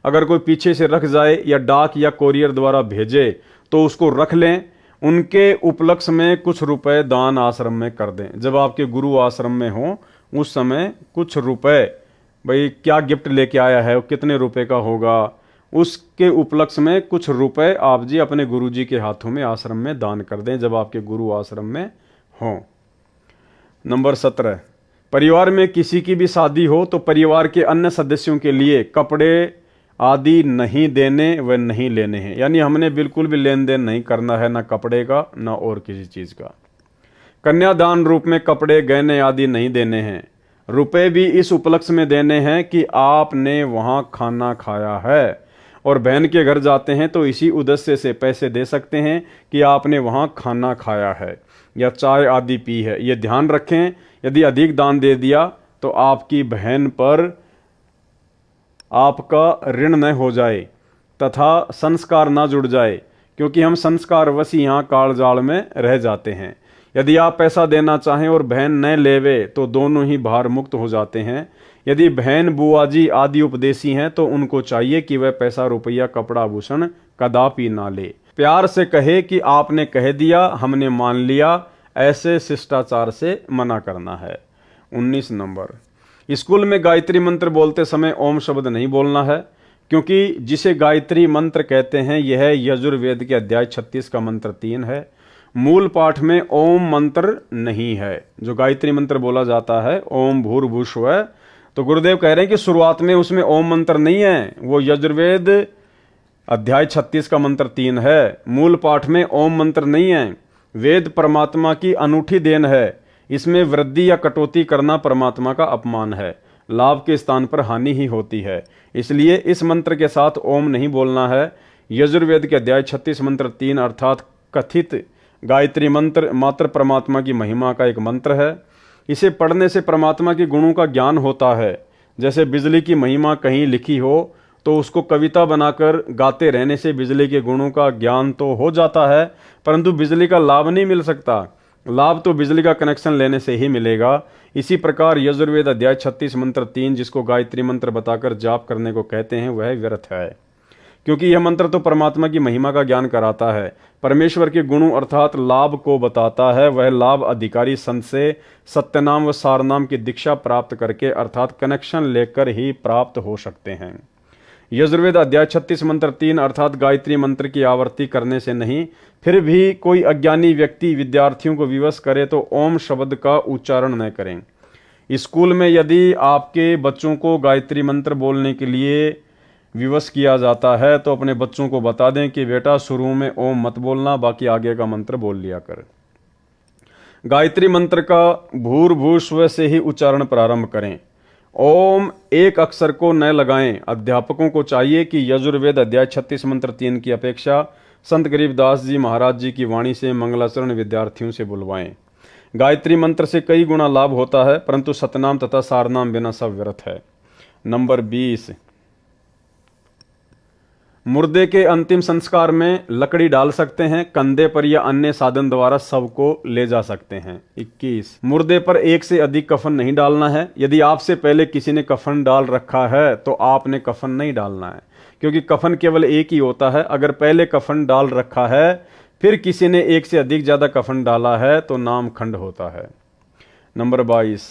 अगर कोई पीछे से रख जाए या डाक या कोरियर द्वारा भेजे तो उसको रख लें। उनके उपलक्ष्य में कुछ रुपए दान आश्रम में कर दें। जब आपके गुरु आश्रम में हो उस समय कुछ रुपए, भाई क्या गिफ्ट लेके आया है, कितने रुपए का होगा, उसके उपलक्ष्य में कुछ रुपए आप जी अपने गुरु जी के हाथों में आश्रम में दान कर दें जब आपके गुरु आश्रम में हों। नंबर 17, परिवार में किसी की भी शादी हो तो परिवार के अन्य सदस्यों के लिए कपड़े आदि नहीं देने व नहीं लेने हैं, यानी हमने बिल्कुल भी लेन देन नहीं करना है, ना कपड़े का ना और किसी चीज का। कन्यादान रूप में कपड़े, गहने आदि नहीं देने हैं। रुपए भी इस उपलक्ष्य में देने हैं कि आपने वहां खाना खाया है, और बहन के घर जाते हैं तो इसी उद्देश्य से पैसे दे सकते हैं कि आपने वहां खाना खाया है या चाय आदि पी है। ये ध्यान रखें, यदि अधिक दान दे दिया तो आपकी बहन पर आपका ऋण न हो जाए तथा संस्कार ना जुड़ जाए, क्योंकि हम संस्कारवश यहाँ काल जाल में रह जाते हैं। यदि आप पैसा देना चाहें और बहन न लेवे तो दोनों ही भार मुक्त हो जाते हैं। यदि बहन, बुआ जी आदि उपदेशी हैं तो उनको चाहिए कि वह पैसा, रुपया, कपड़ा, आभूषण कदापि ना ले। प्यार से कहे कि आपने कह दिया, हमने मान लिया, ऐसे शिष्टाचार से मना करना है। 19 नंबर, स्कूल में गायत्री मंत्र बोलते समय ओम शब्द नहीं बोलना है, क्योंकि जिसे गायत्री मंत्र कहते हैं यह यजुर्वेद के अध्याय 36 का मंत्र 3 है। मूल पाठ में ओम मंत्र नहीं है। जो गायत्री मंत्र बोला जाता है ओम भूर्भुवस्सुवः, तो गुरुदेव कह रहे हैं कि शुरुआत में उसमें ओम मंत्र नहीं है, वो यजुर्वेद अध्याय 36 का मंत्र 3 है। मूल पाठ में ओम मंत्र नहीं है। वेद परमात्मा की अनूठी देन है, इसमें वृद्धि या कटौती करना परमात्मा का अपमान है, लाभ के स्थान पर हानि ही होती है। इसलिए इस मंत्र के साथ ओम नहीं बोलना है। यजुर्वेद के अध्याय 36 मंत्र 3 अर्थात कथित गायत्री मंत्र मात्र परमात्मा की महिमा का एक मंत्र है। इसे पढ़ने से परमात्मा के गुणों का ज्ञान होता है। जैसे बिजली की महिमा कहीं लिखी हो तो उसको कविता बनाकर गाते रहने से बिजली के गुणों का ज्ञान तो हो जाता है, परंतु बिजली का लाभ नहीं मिल सकता। लाभ तो बिजली का कनेक्शन लेने से ही मिलेगा। इसी प्रकार यजुर्वेद अध्याय 36 मंत्र 3 जिसको गायत्री मंत्र बताकर जाप करने को कहते हैं वह व्यर्थ है, क्योंकि यह मंत्र तो परमात्मा की महिमा का ज्ञान कराता है, परमेश्वर के गुणों अर्थात लाभ को बताता है। वह लाभ अधिकारी संत से सत्यनाम व सारनाम की दीक्षा प्राप्त करके अर्थात कनेक्शन लेकर ही प्राप्त हो सकते हैं। यजुर्वेद अध्याय 36 मंत्र 3 अर्थात गायत्री मंत्र की आवृत्ति करने से नहीं, फिर भी कोई अज्ञानी व्यक्ति विद्यार्थियों को विवश करे तो ओम शब्द का उच्चारण न करें। स्कूल में यदि आपके बच्चों को गायत्री मंत्र बोलने के लिए विवश किया जाता है तो अपने बच्चों को बता दें कि बेटा शुरू में ओम मत बोलना, बाकी आगे का मंत्र बोल लिया कर। गायत्री मंत्र का भूर्भुवस्व से ही उच्चारण प्रारंभ करें। ओम एक अक्षर को न लगाएं। अध्यापकों को चाहिए कि यजुर्वेद अध्याय 36 मंत्र 3 की अपेक्षा संत गरीबदास जी महाराज जी की वाणी से मंगलाचरण विद्यार्थियों से बुलवाएं। गायत्री मंत्र से कई गुना लाभ होता है, परंतु सतनाम तथा सारनाम बिना सब व्यर्थ है। नंबर 20, मुर्दे के अंतिम संस्कार में लकड़ी डाल सकते हैं, कंधे पर या अन्य साधन द्वारा शव को ले जा सकते हैं। 21, मुर्दे पर एक से अधिक कफन नहीं डालना है। यदि आपसे पहले किसी ने कफन डाल रखा है तो आपने कफन नहीं डालना है, क्योंकि कफन केवल एक ही होता है। अगर पहले कफन डाल रखा है फिर किसी ने एक से अधिक ज्यादा कफन डाला है तो नाम खंड होता है। नंबर 22,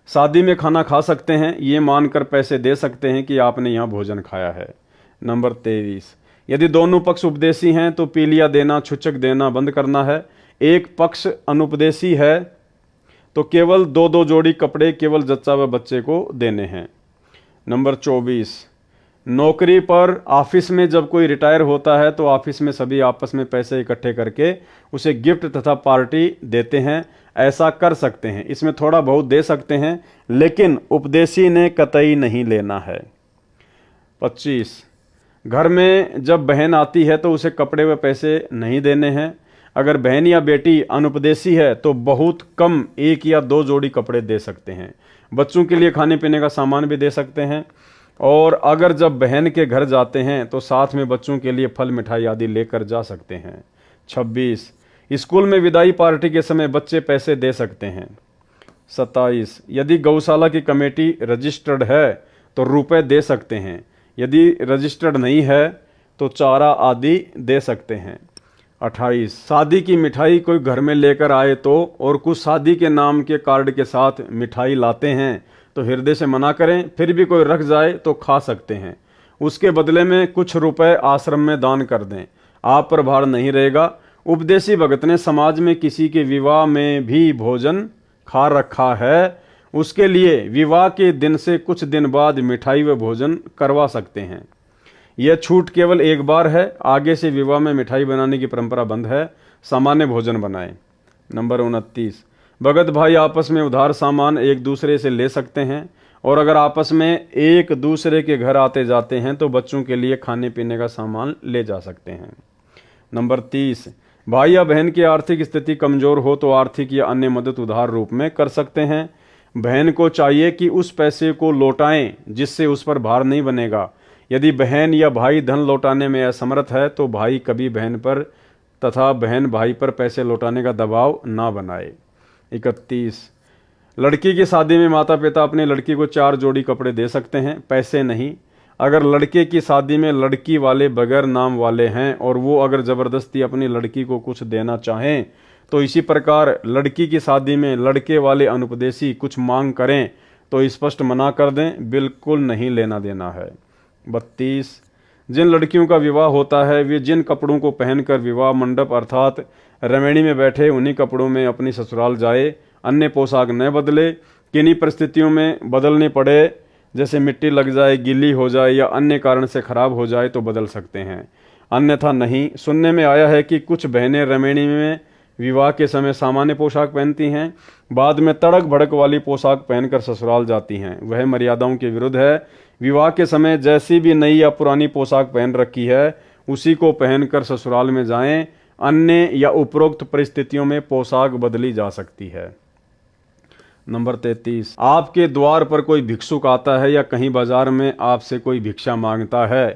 शादी में खाना खा सकते हैं, ये मानकर पैसे दे सकते हैं कि आपने यहाँ भोजन खाया है। नंबर 23, यदि दोनों पक्ष उपदेशी हैं तो पीलिया देना, छुचक देना बंद करना है। एक पक्ष अनुपदेशी है तो केवल 2-2 जोड़ी कपड़े केवल जच्चा व बच्चे को देने हैं। नंबर 24, नौकरी पर ऑफिस में जब कोई रिटायर होता है तो ऑफिस में सभी आपस में पैसे इकट्ठे करके उसे गिफ्ट तथा पार्टी देते हैं। ऐसा कर सकते हैं, इसमें थोड़ा बहुत दे सकते हैं, लेकिन उपदेशी ने कतई नहीं लेना है। 25, घर में जब बहन आती है तो उसे कपड़े व पैसे नहीं देने हैं। अगर बहन या बेटी अनुपदेशी है तो बहुत कम 1 या 2 जोड़ी कपड़े दे सकते हैं। बच्चों के लिए खाने पीने का सामान भी दे सकते हैं। और अगर जब बहन के घर जाते हैं तो साथ में बच्चों के लिए फल मिठाई आदि लेकर जा सकते हैं। 26, स्कूल में विदाई पार्टी के समय बच्चे पैसे दे सकते हैं। 27, यदि गौशाला की कमेटी रजिस्टर्ड है तो रुपए दे सकते हैं। यदि रजिस्टर्ड नहीं है तो चारा आदि दे सकते हैं। 28, शादी की मिठाई कोई घर में लेकर आए तो और कुछ शादी के नाम के कार्ड के साथ मिठाई लाते हैं तो हृदय से मना करें। फिर भी कोई रख जाए तो खा सकते हैं। उसके बदले में कुछ रुपए आश्रम में दान कर दें, आप पर भार नहीं रहेगा। उपदेशी भगत ने समाज में किसी के विवाह में भी भोजन खा रखा है, उसके लिए विवाह के दिन से कुछ दिन बाद मिठाई व भोजन करवा सकते हैं। यह छूट केवल एक बार है, आगे से विवाह में मिठाई बनाने की परंपरा बंद है। सामान्य भोजन बनाएं। नंबर 29, भगत भाई आपस में उधार सामान एक दूसरे से ले सकते हैं, और अगर आपस में एक दूसरे के घर आते जाते हैं तो बच्चों के लिए खाने पीने का सामान ले जा सकते हैं। नंबर 30, भाई या बहन की आर्थिक स्थिति कमजोर हो तो आर्थिक या अन्य मदद उधार रूप में कर सकते हैं। बहन को चाहिए कि उस पैसे को लौटाएं जिससे उस पर भार नहीं बनेगा। यदि बहन या भाई धन लौटाने में असमर्थ है तो भाई कभी बहन पर तथा बहन भाई पर पैसे लौटाने का दबाव ना बनाए। 31, लड़की की शादी में माता पिता अपनी लड़की को 4 जोड़ी कपड़े दे सकते हैं, पैसे नहीं। अगर लड़के की शादी में लड़की वाले बगैर नाम वाले हैं और वो अगर ज़बरदस्ती अपनी लड़की को कुछ देना चाहें तो इसी प्रकार लड़की की शादी में लड़के वाले अनुपदेशी कुछ मांग करें तो स्पष्ट मना कर दें, बिल्कुल नहीं लेना देना है। 32, जिन लड़कियों का विवाह होता है वे जिन कपड़ों को पहनकर विवाह मंडप अर्थात रमेणी में बैठे उन्हीं कपड़ों में अपनी ससुराल जाए, अन्य पोशाक न बदले। किन्हीं परिस्थितियों में बदलने पड़े, जैसे मिट्टी लग जाए, गीली हो जाए या अन्य कारण से खराब हो जाए तो बदल सकते हैं, अन्यथा नहीं। सुनने में आया है कि कुछ बहनें रमेणी में विवाह के समय सामान्य पोशाक पहनती हैं, बाद में तड़क भड़क वाली पोशाक पहनकर ससुराल जाती हैं। वह मर्यादाओं के विरुद्ध है। विवाह के समय जैसी भी नई या पुरानी पोशाक पहन रखी है उसी को पहनकर ससुराल में जाएं, अन्य या उपरोक्त परिस्थितियों में पोशाक बदली जा सकती है। नंबर 33, आपके द्वार पर कोई भिक्षुक आता है या कहीं बाजार में आपसे कोई भिक्षा मांगता है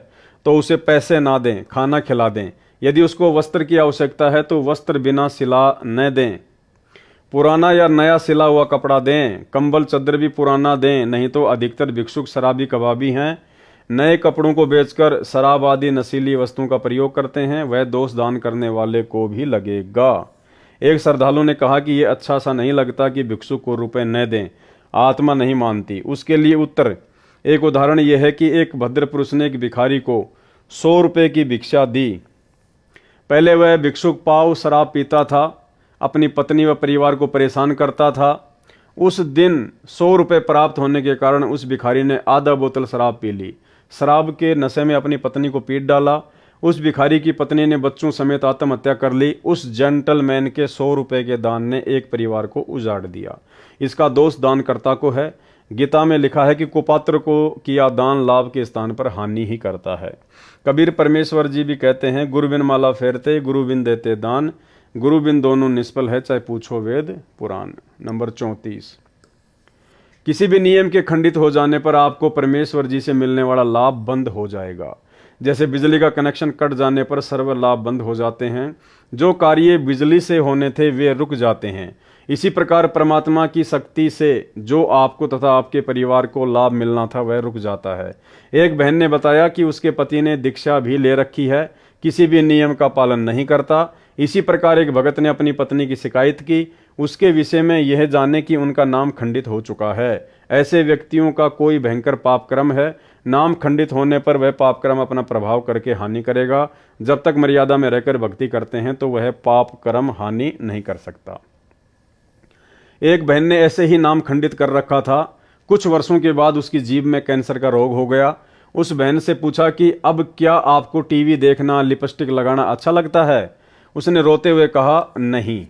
तो उसे पैसे ना दें, खाना खिला दें। यदि उसको वस्त्र की आवश्यकता है तो वस्त्र बिना सिला न दें, पुराना या नया सिला हुआ कपड़ा दें। कंबल चादर भी पुराना दें, नहीं तो अधिकतर भिक्षुक शराबी कबाबी हैं, नए कपड़ों को बेचकर शराब आदि नशीली वस्तुओं का प्रयोग करते हैं, वह दोष दान करने वाले को भी लगेगा। एक श्रद्धालु ने कहा कि यह अच्छा सा नहीं लगता कि भिक्षुक को रुपए न दें, आत्मा नहीं मानती। उसके लिए उत्तर, एक उदाहरण यह है कि एक भद्र पुरुष ने एक भिखारी को 100 रुपये की भिक्षा दी। पहले वह भिक्षुक पाव शराब पीता था, अपनी पत्नी व परिवार को परेशान करता था। उस दिन 100 रुपये प्राप्त होने के कारण उस भिखारी ने आधा बोतल शराब पी ली। शराब के नशे में अपनी पत्नी को पीट डाला। उस भिखारी की पत्नी ने बच्चों समेत आत्महत्या कर ली। उस जेंटलमैन के 100 रुपए के दान ने एक परिवार को उजाड़ दिया। इसका दोष दानकर्ता को है। गीता में लिखा है कि कुपात्र को किया दान लाभ के स्थान पर हानि ही करता है। कबीर परमेश्वर जी भी कहते हैं, गुरु बिन माला फेरते, गुरु बिन देते दान, गुरु बिन दोनों निष्फल है, चाहे पूछो वेद पुराण। नंबर 34, किसी भी नियम के खंडित हो जाने पर आपको परमेश्वर जी से मिलने वाला लाभ बंद हो जाएगा। जैसे बिजली का कनेक्शन कट जाने पर सर्व लाभ बंद हो जाते हैं, जो कार्य बिजली से होने थे वे रुक जाते हैं। इसी प्रकार परमात्मा की शक्ति से जो आपको तथा आपके परिवार को लाभ मिलना था वह रुक जाता है। एक बहन ने बताया कि उसके पति ने दीक्षा भी ले रखी है, किसी भी नियम का पालन नहीं करता। इसी प्रकार एक भगत ने अपनी पत्नी की शिकायत की, उसके विषय में यह जाने कि उनका नाम खंडित हो चुका है। ऐसे व्यक्तियों का कोई भयंकर पाप कर्म है। नाम खंडित होने पर वह पाप कर्म अपना प्रभाव करके हानि करेगा। जब तक मर्यादा में रहकर भक्ति करते हैं तो वह पाप कर्म हानि नहीं कर सकता। एक बहन ने ऐसे ही नाम खंडित कर रखा था। कुछ वर्षों के बाद उसकी जीभ में कैंसर का रोग हो गया। उस बहन से पूछा कि अब क्या आपको टीवी देखना, लिपस्टिक लगाना अच्छा लगता है? उसने रोते हुए कहा, नहीं।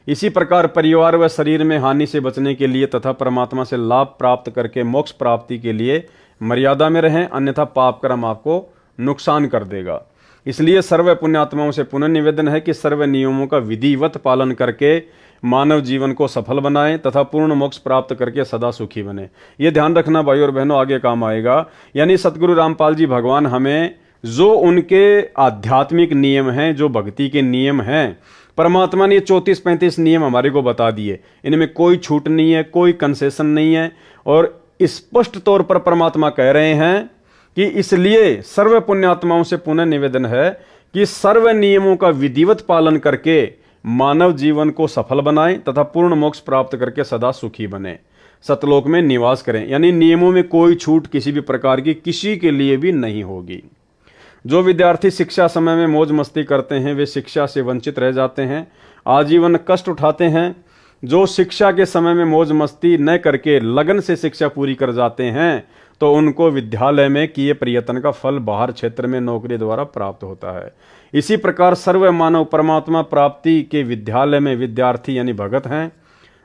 इसी प्रकार परिवार व शरीर में हानि से बचने के लिए तथा परमात्मा से लाभ प्राप्त करके मोक्ष प्राप्ति के लिए मर्यादा में रहें, अन्यथा पाप कर्म आपको नुकसान कर देगा। इसलिए सर्व पुण्यात्माओं से पुनः निवेदन है कि सर्व नियमों का विधिवत पालन करके मानव जीवन को सफल बनाएं तथा पूर्ण मोक्ष प्राप्त करके सदा सुखी बने। ये ध्यान रखना भाई और बहनों, आगे काम आएगा। यानी सतगुरु रामपाल जी भगवान हमें जो उनके आध्यात्मिक नियम हैं, जो भक्ति के नियम हैं, परमात्मा ने 34-35 नियम हमारे को बता दिए। इनमें कोई छूट नहीं है, कोई कंसेशन नहीं है। और स्पष्ट तौर पर परमात्मा कह रहे हैं कि इसलिए सर्व पुण्यात्माओं से पुनः निवेदन है कि सर्व नियमों का विधिवत पालन करके मानव जीवन को सफल बनाएं तथा पूर्ण मोक्ष प्राप्त करके सदा सुखी बने, सतलोक में निवास करें। यानी नियमों में कोई छूट किसी भी प्रकार की किसी के लिए भी नहीं होगी। जो विद्यार्थी शिक्षा समय में मौज मस्ती करते हैं वे शिक्षा से वंचित रह जाते हैं, आजीवन कष्ट उठाते हैं। जो शिक्षा के समय में मौज मस्ती न करके लगन से शिक्षा पूरी कर जाते हैं तो उनको विद्यालय में किए प्रयत्न का फल बाहर क्षेत्र में नौकरी द्वारा प्राप्त होता है। इसी प्रकार सर्व मानव परमात्मा प्राप्ति के विद्यालय में विद्यार्थी यानी भगत हैं।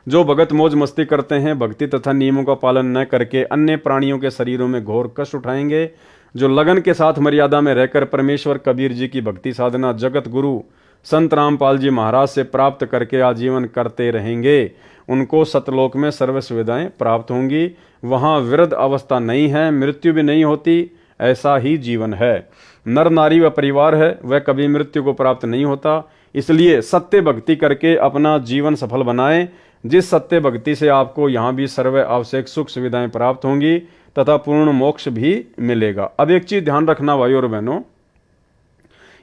जो भगत मौज मस्ती करते हैं, भक्ति तथा नियमों का पालन न करके अन्य प्राणियों के शरीरों में घोर कष्ट उठाएंगे। जो लगन के साथ मर्यादा में रहकर परमेश्वर कबीर जी की भक्ति साधना जगत गुरु संत रामपाल जी महाराज से प्राप्त करके आजीवन करते रहेंगे, उनको सतलोक में सर्व सुविधाएं प्राप्त होंगी। वहाँ वृद्ध अवस्था नहीं है, मृत्यु भी नहीं होती, ऐसा ही जीवन है। नर नारी व परिवार है, वह कभी मृत्यु को प्राप्त नहीं होता। इसलिए सत्य भक्ति करके अपना जीवन सफल बनाएं, जिस सत्य भक्ति से आपको यहाँ भी सर्व आवश्यक सुख सुविधाएं प्राप्त होंगी तथा पूर्ण मोक्ष भी मिलेगा। अब एक चीज ध्यान रखना भाई और बहनों,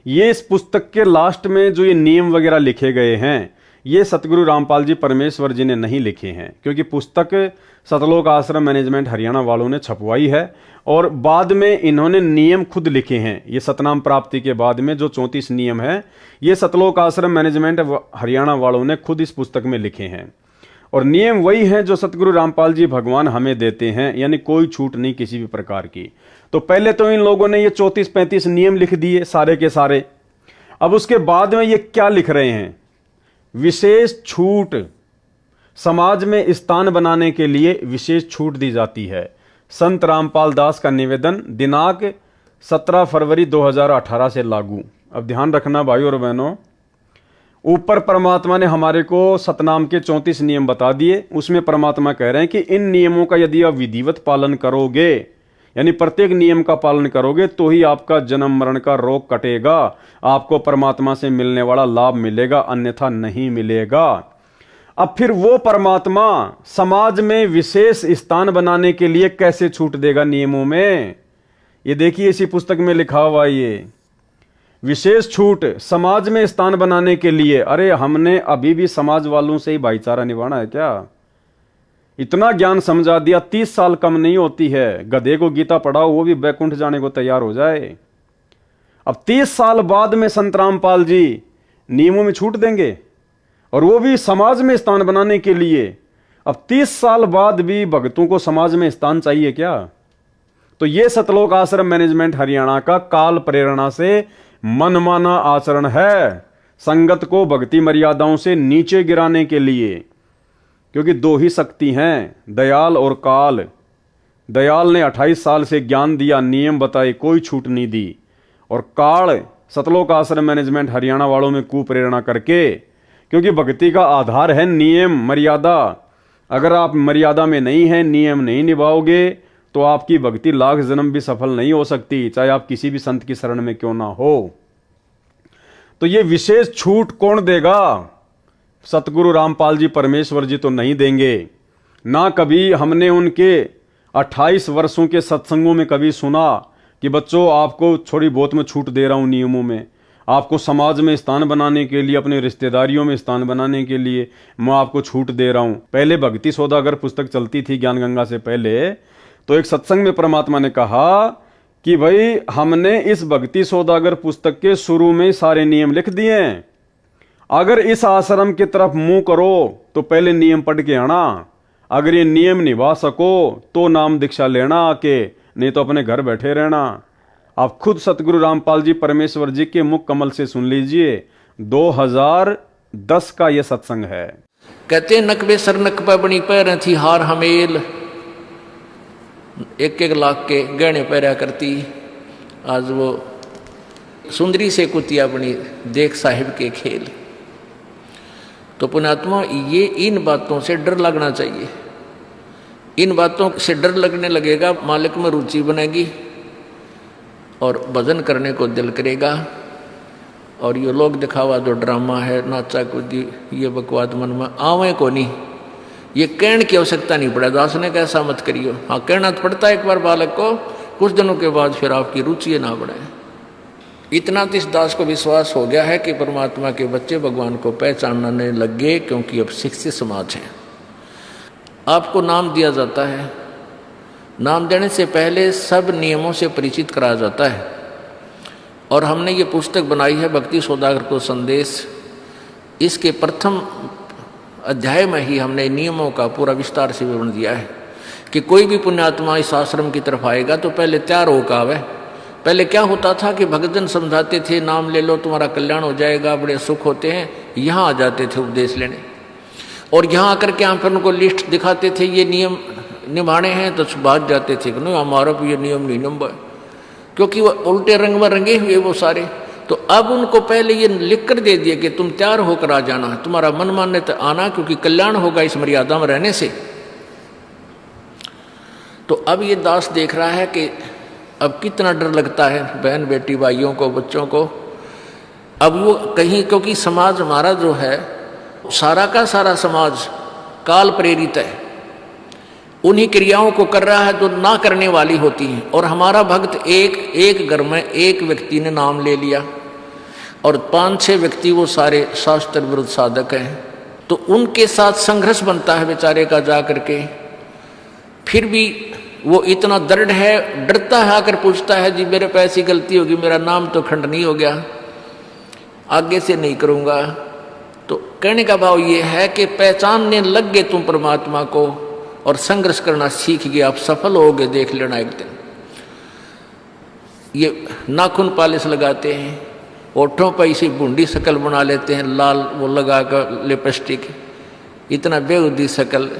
ये इस पुस्तक के लास्ट में जो ये नियम वगैरह लिखे गए हैं ये सतगुरु रामपाल जी परमेश्वर जी ने नहीं लिखे हैं, क्योंकि पुस्तक सतलोक आश्रम मैनेजमेंट हरियाणा वालों ने छपवाई है और बाद में इन्होंने नियम खुद लिखे हैं। ये सतनाम प्राप्ति के बाद में जो 34 नियम है ये सतलोक आश्रम मैनेजमेंट हरियाणा वालों ने खुद इस पुस्तक में लिखे हैं और नियम वही हैं जो सतगुरु रामपाल जी भगवान हमें देते हैं, यानी कोई छूट नहीं किसी भी प्रकार की। तो पहले तो इन लोगों ने ये 34-35 नियम लिख दिए सारे के सारे। अब उसके बाद में ये क्या लिख रहे हैं, विशेष छूट, समाज में स्थान बनाने के लिए विशेष छूट दी जाती है। संत रामपाल दास का निवेदन दिनांक 17 फरवरी 2018 से लागू। अब ध्यान रखना भाई और बहनों, ऊपर परमात्मा ने हमारे को सतनाम के 34 नियम बता दिए। उसमें परमात्मा कह रहे हैं कि इन नियमों का यदि आप विधिवत पालन करोगे, यानी प्रत्येक नियम का पालन करोगे तो ही आपका जन्म मरण का रोग कटेगा, आपको परमात्मा से मिलने वाला लाभ मिलेगा, अन्यथा नहीं मिलेगा। अब फिर वो परमात्मा समाज में विशेष स्थान बनाने के लिए कैसे छूट देगा नियमों में? ये देखिए इसी पुस्तक में लिखा हुआ ये विशेष छूट समाज में स्थान बनाने के लिए। अरे हमने अभी भी समाज वालों से ही भाईचारा निभाना है क्या? इतना ज्ञान समझा दिया, 30 साल कम नहीं होती है। गधे को गीता पढ़ाओ वो भी बैकुंठ जाने को तैयार हो जाए। अब 30 साल बाद में संत रामपाल जी नियमों में छूट देंगे और वो भी समाज में स्थान बनाने के लिए। अब 30 साल बाद भी भक्तों को समाज में स्थान चाहिए क्या? तो ये सतलोक आश्रम मैनेजमेंट हरियाणा का काल प्रेरणा से मनमाना आचरण है संगत को भक्ति मर्यादाओं से नीचे गिराने के लिए। क्योंकि दो ही शक्ति हैं, दयाल और काल। दयाल ने 28 साल से ज्ञान दिया, नियम बताए, कोई छूट नहीं दी। और काल सतलोक आश्रम मैनेजमेंट हरियाणा वालों में कुप्रेरणा करके, क्योंकि भक्ति का आधार है नियम मर्यादा। अगर आप मर्यादा में नहीं हैं, नियम नहीं निभाओगे, तो आपकी भक्ति लाख जन्म भी सफल नहीं हो सकती, चाहे आप किसी भी संत की शरण में क्यों ना हो। तो ये विशेष छूट कौन देगा? सतगुरु रामपाल जी परमेश्वर जी तो नहीं देंगे। ना कभी हमने उनके 28 वर्षों के सत्संगों में कभी सुना कि बच्चों आपको थोड़ी बहुत मैं छूट दे रहा हूं नियमों में, आपको समाज में स्थान बनाने के लिए, अपने रिश्तेदारियों में स्थान बनाने के लिए मैं आपको छूट दे रहा हूं। पहले भक्ति सौदागर पुस्तक चलती थी ज्ञान गंगा से पहले, तो एक सत्संग में परमात्मा ने कहा कि भाई हमने इस भक्ति सौदागर पुस्तक के शुरू में सारे नियम लिख दिए हैं, अगर इस आश्रम की तरफ मुंह करो तो पहले नियम पढ़ के आना, अगर ये नियम निभा सको तो नाम दीक्षा लेना आके, नहीं तो अपने घर बैठे रहना। आप खुद सतगुरु रामपाल जी परमेश्वर जी के मुख कमल से सुन लीजिए, 2010 का ये सत्संग है। कहते नकबे सर नकबा बनी पैर थी हार हमेल, 1-1 लाख के गहने पहरा करती, आज वो सुंदरी से कुतिया बनी देख साहिब के खेल। तो पुण्यात्मा, ये इन बातों से डर लगना चाहिए। इन बातों से डर लगने लगेगा, मालिक में रुचि बनेगी और भजन करने को दिल करेगा। और ये लोग दिखावा जो ड्रामा है, नाचा कूदी, ये बकवाद मन में आवे को नहीं, ये कहने की आवश्यकता नहीं पड़े। दास ने कैसा मत करियो, हाँ कहना तो पड़ता है एक बार बालक को, कुछ दिनों के बाद फिर आपकी रुचि ना बढ़े। इतना तो इस दास को विश्वास हो गया है कि परमात्मा के बच्चे भगवान को पहचानने लग गए, क्योंकि अब शिक्षित समाज है। आपको नाम दिया जाता है, नाम देने से पहले सब नियमों से परिचित कराया जाता है। और हमने ये पुस्तक बनाई है भक्ति सौदागर को संदेश, इसके प्रथम अध्याय में ही हमने नियमों का पूरा विस्तार से विवरण दिया है कि कोई भी पुण्यात्मा इस आश्रम की तरफ आएगा तो पहले तैयार होकर आवे। पहले क्या होता था कि भक्तजन समझाते थे नाम ले लो तुम्हारा कल्याण हो जाएगा, बड़े सुख होते हैं, यहाँ आ जाते थे उपदेश लेने, और यहाँ आकर के हम फिर उनको लिस्ट दिखाते थे ये नियम निभाने हैं, तो भाग जाते थे कि नहीं हमारा भी ये नियम नहीं नंबर, क्योंकि वो उल्टे रंग में रंगे हुए वो सारे। तो अब उनको पहले ये लिख कर दे दिया कि तुम तैयार होकर आ जाना, तुम्हारा मन मान्य तो आना, क्योंकि कल्याण होगा इस मर्यादा में रहने से। तो अब ये दास देख रहा है कि अब कितना डर लगता है बहन बेटी भाइयों को, बच्चों को। अब वो कहीं, क्योंकि समाज हमारा जो है सारा का सारा समाज काल प्रेरित है, उन्हीं क्रियाओं को कर रहा है जो ना करने वाली होती हैं। और हमारा भक्त एक घर में एक व्यक्ति ने नाम ले लिया और 5-6 व्यक्ति वो सारे शास्त्र विरुद्ध साधक हैं, तो उनके साथ संघर्ष बनता है बेचारे का जा करके। फिर भी वो इतना दृढ़ है, डरता है, आकर पूछता है जी मेरे पे ऐसी गलती होगी, मेरा नाम तो खंडनी हो गया, आगे से नहीं करूँगा। तो कहने का भाव ये है कि पहचानने लग गए तुम परमात्मा को और संघर्ष करना सीख गए, आप सफल होगे, देख लेना एक दिन। ये नाखून पालिश लगाते हैं, ओठों पर इसी बूंदी शक्ल बना लेते हैं, लाल वो लगा कर लिपस्टिक, इतना बेहुदी शक्ल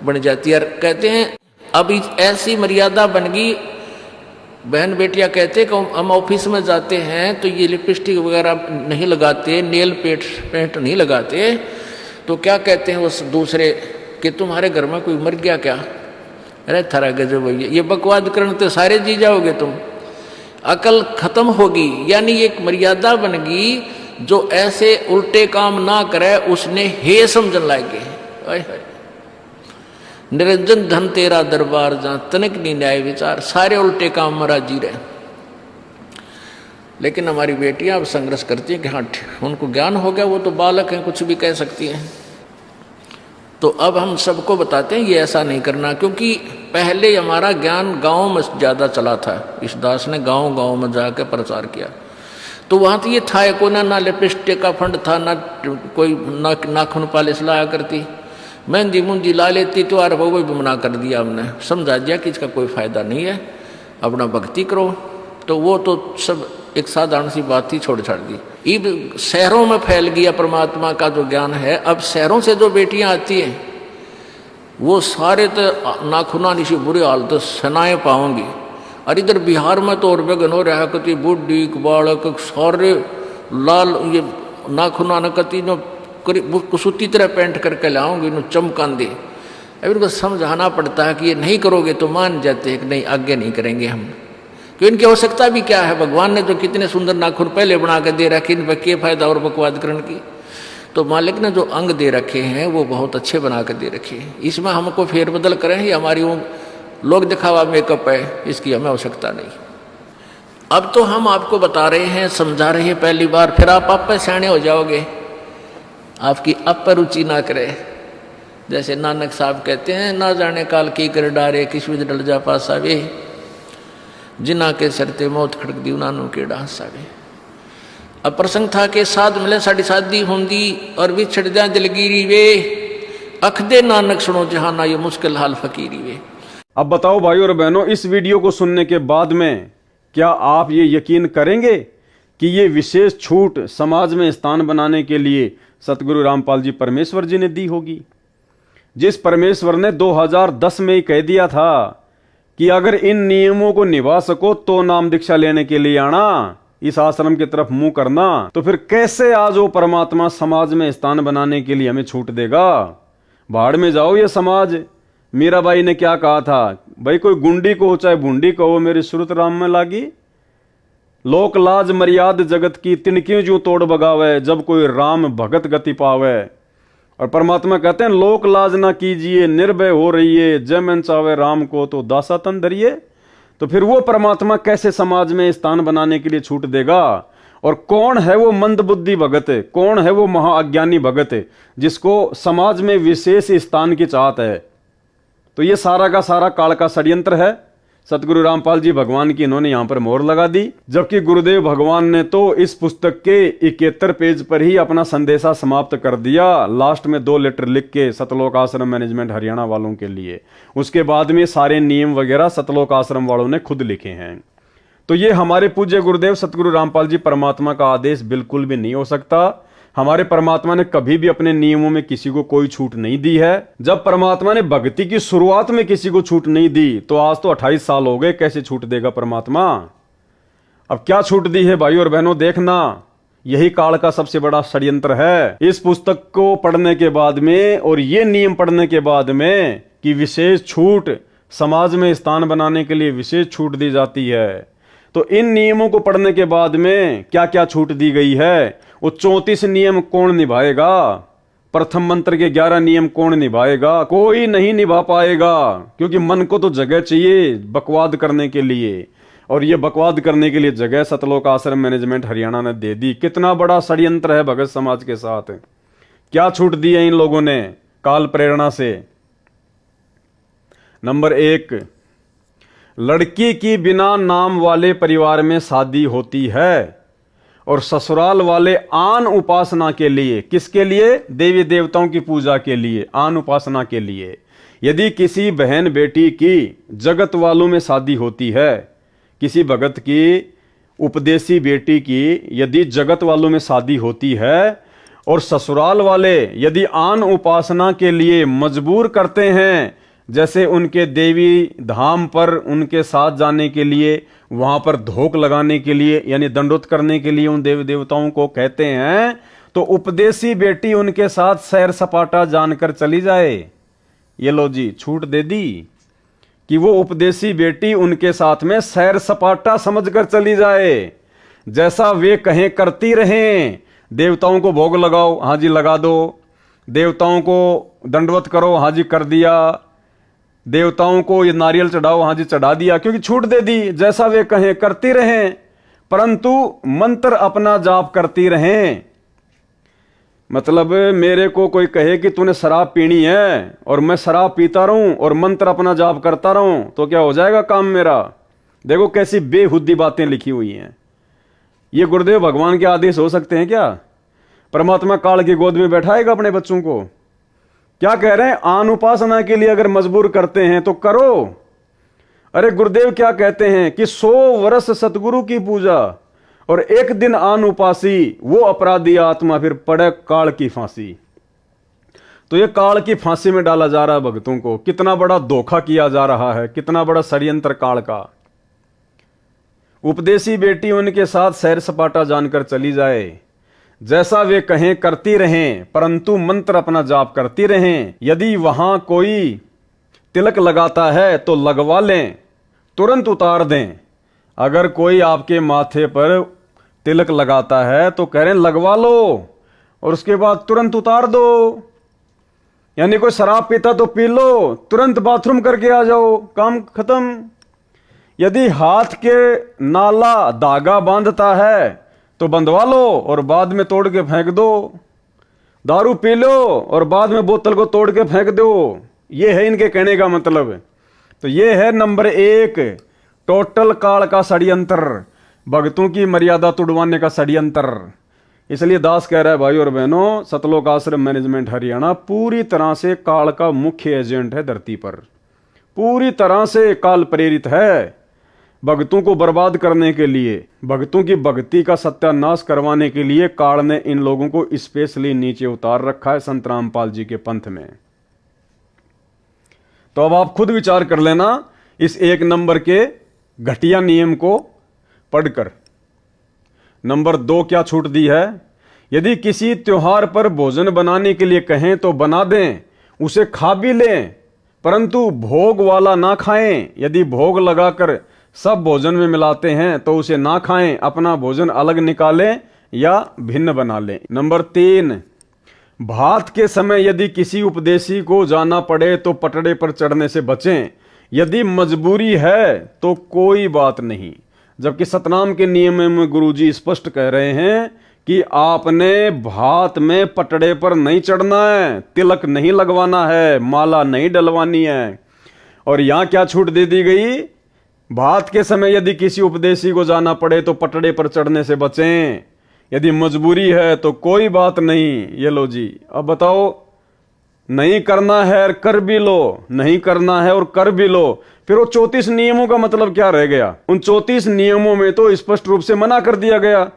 बन जाती है। कहते हैं अब ऐसी मर्यादा बन गई, बहन बेटियां कहते हैं कि हम ऑफिस में जाते हैं तो ये लिपस्टिक वगैरह नहीं लगाते, नेल पेंट नहीं लगाते, तो क्या कहते हैं उस दूसरे कि तुम्हारे घर में कोई मर गया क्या? अरे थारा गजब भैया, ये बकवाद करने तो सारे जी जाओगे तुम, अकल खत्म होगी। यानी एक मर्यादा बन गई, जो ऐसे उल्टे काम ना करे उसने हे समझन लागे। निरंजन धन तेरा दरबार जहाँ तनिक नहीं न्याय विचार, सारे उल्टे काम में राजी रहे। लेकिन हमारी बेटियां अब संघर्ष करती हैं कि हाँ उनको ज्ञान हो गया, वो तो बालक हैं, कुछ भी कह सकती हैं। तो अब हम सबको बताते हैं ये ऐसा नहीं करना, क्योंकि पहले हमारा ज्ञान गांव में ज़्यादा चला था। इस दास ने गांव में जाकर प्रचार किया, तो वहाँ तो ये था को ना लिपस्टिक का फंड था, ना कोई नाखून पालिश लाया करती, मेहंदी मुंदी ला लेती, तो यार वो भी मना कर दिया हमने, समझा दिया कि इसका कोई फायदा नहीं है, अपना भक्ति करो। तो वो तो सब एक साधारण सी बात ही छोड़ छाड़ दी। अब शहरों में फैल गया परमात्मा का जो ज्ञान है। अब शहरों से जो बेटियां आती हैं वो सारे तो नाखुना नीचे बुरी हालत सनाए पाओगी। और इधर बिहार में तो और बेगन हो रहा है कति बुढ़ी बालक सारे लाल ये नाखुना न कति नो कुसूती तरह पेंट करके लाऊंगी नो चमकान दे। अब इनको समझाना पड़ता है कि ये नहीं करोगे तो मान जाते हैं कि नहीं आगे नहीं करेंगे हम, क्योंकि इनकी आवश्यकता भी क्या है। भगवान ने तो कितने सुंदर नाखून पहले बना के दे रखे, इन पर क्या फायदा और बकवाद करने की। तो मालिक ने जो अंग दे रखे हैं वो बहुत अच्छे बना कर दे रखे हैं। इसमें हमको फेरबदल करें ये हमारी वो लोग दिखावा मेकअप है, इसकी हमें आवश्यकता नहीं। अब तो हम आपको बता रहे हैं, समझा रहे हैं पहली बार, फिर आप पे सियाने हो जाओगे, आपकी अब पर रुचि ना करे। जैसे नानक साहब कहते हैं, ना जाने काल की कर डारे किस विध डल जा पास आवे, जिना के सरते मौत खड़क दी नानू के डांस आवे। अब प्रसंग था कि साध मिले साड़ी शादी होंगी और विछड़ जा दिलगिरी वे, अख दे नानक सुनो जहाना ये मुश्किल हाल फकीरी वे। अब बताओ भाइयों और बहनों, इस वीडियो को सुनने के बाद में क्या आप ये यकीन करेंगे कि ये विशेष छूट समाज में स्थान बनाने के लिए सतगुरु रामपाल जी परमेश्वर जी ने दी होगी? जिस परमेश्वर ने 2010 में ही कह दिया था कि अगर इन नियमों को निभा सको तो नाम दीक्षा लेने के लिए आना, इस आश्रम की तरफ मुंह करना, तो फिर कैसे आज वो परमात्मा समाज में स्थान बनाने के लिए हमें छूट देगा? भाड़ में जाओ ये समाज। मीराबाई ने क्या कहा था, भाई कोई गुंडी को चाहे बूंदी कहो मेरी सुरत राम में लागी। लोक लाज मर्याद जगत की तिनकियों जो तोड़ बगावे, जब कोई राम भगत गति पावे। और परमात्मा कहते हैं लोक लाज ना कीजिए, निर्भय हो रहिए, जय मन चावे राम को तो दासा तन धरिए। तो फिर वो परमात्मा कैसे समाज में स्थान बनाने के लिए छूट देगा? और कौन है वो मंदबुद्धि भगत, कौन है वो महाअज्ञानी भगत जिसको समाज में विशेष स्थान की चाहत है? तो ये सारा का सारा काल का षड्यंत्र है। सतगुरु रामपाल जी भगवान की इन्होंने यहां पर मोहर लगा दी, जबकि गुरुदेव भगवान ने तो इस पुस्तक के 71 पेज पर ही अपना संदेशा समाप्त कर दिया। लास्ट में 2 लेटर लिख के सतलोक आश्रम मैनेजमेंट हरियाणा वालों के लिए, उसके बाद में सारे नियम वगैरह सतलोक आश्रम वालों ने खुद लिखे हैं। तो ये हमारे पूज्य गुरुदेव सतगुरु रामपाल जी परमात्मा का आदेश बिल्कुल भी नहीं हो सकता। हमारे परमात्मा ने कभी भी अपने नियमों में किसी को कोई छूट नहीं दी है। जब परमात्मा ने भक्ति की शुरुआत में किसी को छूट नहीं दी तो आज तो 28 साल हो गए, कैसे छूट देगा परमात्मा? अब क्या छूट दी है भाइयों और बहनों, देखना। यही काल का सबसे बड़ा षड्यंत्र है। इस पुस्तक को पढ़ने के बाद में और ये नियम पढ़ने के बाद में कि विशेष छूट समाज में स्थान बनाने के लिए विशेष छूट दी जाती है, तो इन नियमों को पढ़ने के बाद में क्या क्या छूट दी गई है, वो 34 नियम कौन निभाएगा? प्रथम मंत्र के 11 नियम कौन निभाएगा? कोई नहीं निभा पाएगा, क्योंकि मन को तो जगह चाहिए बकवाद करने के लिए, और ये बकवाद करने के लिए जगह सतलोक आश्रम मैनेजमेंट हरियाणा ने दे दी। कितना बड़ा षड्यंत्र है भगत समाज के साथ। क्या छूट दी है इन लोगों ने काल प्रेरणा से? नंबर 1, लड़की की बिना नाम वाले परिवार में शादी होती है और ससुराल वाले आन उपासना के लिए, किसके लिए? देवी देवताओं की पूजा के लिए, आन उपासना के लिए। यदि किसी बहन बेटी की जगत वालों में शादी होती है, किसी भगत की उपदेशी बेटी की यदि जगत वालों में शादी होती है और ससुराल वाले यदि आन उपासना के लिए मजबूर करते हैं, जैसे उनके देवी धाम पर उनके साथ जाने के लिए, वहां पर धोख लगाने के लिए यानी दंडोत करने के लिए उन देव देवताओं को कहते हैं, तो उपदेशी बेटी उनके साथ सैर सपाटा जानकर चली जाए। ये लो जी छूट दे दी कि वो उपदेशी बेटी उनके साथ में सैर सपाटा समझकर चली जाए, जैसा वे कहें करती रहें। देवताओं को भोग लगाओ, हाँ जी लगा दो। देवताओं को दंडवत करो, हाँ जी कर दिया। देवताओं को ये नारियल चढ़ाओ, हाँ जी चढ़ा दिया, क्योंकि छूट दे दी। जैसा वे कहें करती रहें, परंतु मंत्र अपना जाप करती रहें। मतलब मेरे को कोई कहे कि तूने शराब पीनी है और मैं शराब पीता रहूं और मंत्र अपना जाप करता रहूं, तो क्या हो जाएगा काम मेरा? देखो कैसी बेहुद्दी बातें लिखी हुई हैं। ये गुरुदेव भगवान के आदेश हो सकते हैं क्या? परमात्मा काल की गोद में बैठाएगा अपने बच्चों को? क्या कह रहे हैं? आन उपासना के लिए अगर मजबूर करते हैं तो करो। अरे गुरुदेव क्या कहते हैं कि 100 वर्ष सतगुरु की पूजा और एक दिन आन उपासी, वो अपराधी आत्मा फिर पड़े काल की फांसी। तो ये काल की फांसी में डाला जा रहा है भक्तों को। कितना बड़ा धोखा किया जा रहा है, कितना बड़ा षड्यंत्र काल का। उपदेशी बेटी उनके साथ सैर सपाटा जानकर चली जाए, जैसा वे कहें करती रहें, परंतु मंत्र अपना जाप करती रहें। यदि वहां कोई तिलक लगाता है तो लगवा लें, तुरंत उतार दें। अगर कोई आपके माथे पर तिलक लगाता है तो कह रहे हैं लगवा लो और उसके बाद तुरंत उतार दो। यानी कोई शराब पीता तो पी लो, तुरंत बाथरूम करके आ जाओ, काम खत्म। यदि हाथ के नाला धागा बांधता है तो बंधवा लो और बाद में तोड़ के फेंक दो। दारू पी लो और बाद में बोतल को तोड़ के फेंक दो। ये है इनके कहने का मतलब। तो ये है नंबर 1 टोटल काल का षड्यंत्र, भक्तों की मर्यादा तुड़वाने का षड्यंत्र। इसलिए दास कह रहा है भाई और बहनों, सतलोक आश्रम मैनेजमेंट हरियाणा पूरी तरह से काल का मुख्य एजेंट है धरती पर। पूरी तरह से काल प्रेरित है भक्तों को बर्बाद करने के लिए, भक्तों की भक्ति का सत्यानाश करवाने के लिए काल ने इन लोगों को स्पेशली नीचे उतार रखा है संत रामपाल जी के पंथ में। तो अब आप खुद विचार कर लेना इस 1 नंबर के घटिया नियम को पढ़कर। नंबर 2 क्या छूट दी है? यदि किसी त्योहार पर भोजन बनाने के लिए कहें तो बना दें, उसे खा भी लें, परंतु भोग वाला ना खाएं। यदि भोग लगाकर सब भोजन में मिलाते हैं तो उसे ना खाएं, अपना भोजन अलग निकालें या भिन्न बना लें। नंबर 3, भात के समय यदि किसी उपदेशी को जाना पड़े तो पटड़े पर चढ़ने से बचें। यदि मजबूरी है तो कोई बात नहीं। जबकि सतनाम के नियम में गुरुजी स्पष्ट कह रहे हैं कि आपने भात में पटड़े पर नहीं चढ़ना है, तिलक नहीं लगवाना है, माला नहीं डलवानी है। और यहां क्या छूट दे दी गई? भात के समय यदि किसी उपदेशी को जाना पड़े तो पटड़े पर चढ़ने से बचें। यदि मजबूरी है तो कोई बात नहीं। ये लो जी, अब बताओ, नहीं करना है और कर भी लो, नहीं करना है और कर भी लो, फिर वो 34 नियमों का मतलब क्या रह गया? उन 34 नियमों में तो स्पष्ट रूप से मना कर दिया गया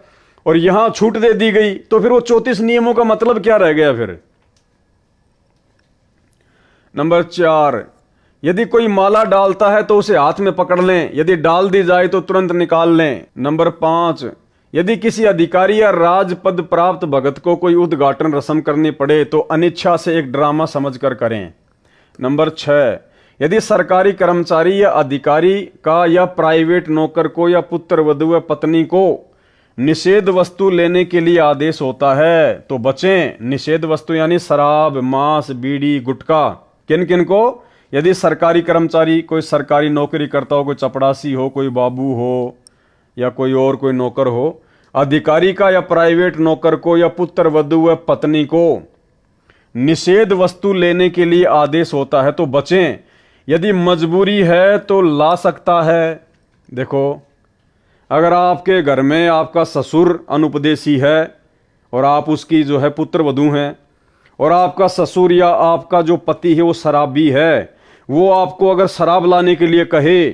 और यहां छूट दे दी गई, तो फिर वो 34 नियमों का मतलब क्या रह गया फिर? नंबर 4, यदि कोई माला डालता है तो उसे हाथ में पकड़ लें, यदि डाल दी जाए तो तुरंत निकाल लें। नंबर 5, यदि किसी अधिकारी या राजपद प्राप्त भगत को कोई उद्घाटन रस्म करनी पड़े तो अनिच्छा से एक ड्रामा समझकर करें। नंबर 6, यदि सरकारी कर्मचारी या अधिकारी का या प्राइवेट नौकर को या पुत्र वधु व पत्नी को निषेध वस्तु लेने के लिए आदेश होता है तो बचें। निषेध वस्तु यानी शराब, मांस, बीड़ी, गुटखा। किन किन को? यदि सरकारी कर्मचारी, कोई सरकारी नौकरी करता हो, कोई चपड़ासी हो, कोई बाबू हो या कोई और कोई नौकर हो, अधिकारी का या प्राइवेट नौकर को या पुत्र वधु व पत्नी को निषेध वस्तु लेने के लिए आदेश होता है तो बचें। यदि मजबूरी है तो ला सकता है। देखो, अगर आपके घर में आपका ससुर अनुपदेशी है और आप उसकी जो है पुत्र वधू हैं, और आपका ससुर या आपका जो पति है वो शराबी है, वो आपको अगर शराब लाने के लिए कहे,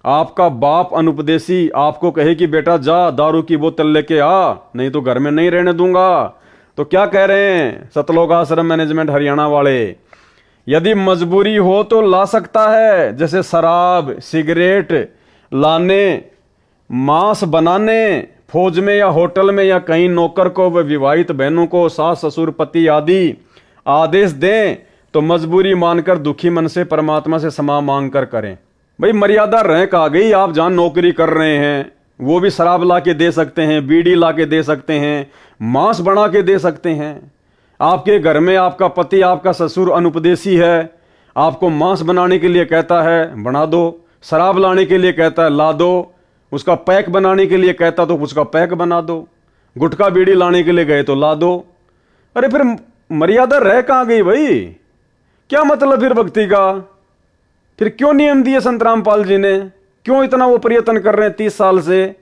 आपका बाप अनुपदेशी आपको कहे कि बेटा जा दारू की बोतल लेके आ, नहीं तो घर में नहीं रहने दूंगा, तो क्या कह रहे हैं सतलोक आश्रम मैनेजमेंट हरियाणा वाले? यदि मजबूरी हो तो ला सकता है, जैसे शराब, सिगरेट लाने, मांस बनाने, फौज में या होटल में या कहीं नौकर को व विवाहित बहनों को सास ससुर पति आदि आदेश दें तो मजबूरी मानकर दुखी मन से परमात्मा से क्षमा मांग कर करें। भाई मर्यादा रैंक आ गई। आप जहां नौकरी कर रहे हैं वो भी शराब ला के दे सकते हैं, बीड़ी ला के दे सकते हैं, मांस बना के दे सकते हैं। आपके घर में आपका पति, आपका ससुर अनुपदेशी है, आपको मांस बनाने के लिए कहता है बना दो, शराब लाने के लिए कहता है ला दो, उसका पैक बनाने के लिए कहता तो उसका पैक बना दो, गुटखा बीड़ी लाने के लिए गए तो ला दो। अरे फिर मर्यादा रह कहां गई भाई? क्या मतलब फिर भक्ति का? फिर क्यों नियम दिए संत रामपाल जी ने? क्यों इतना वो प्रयत्न कर रहे हैं 30 साल से?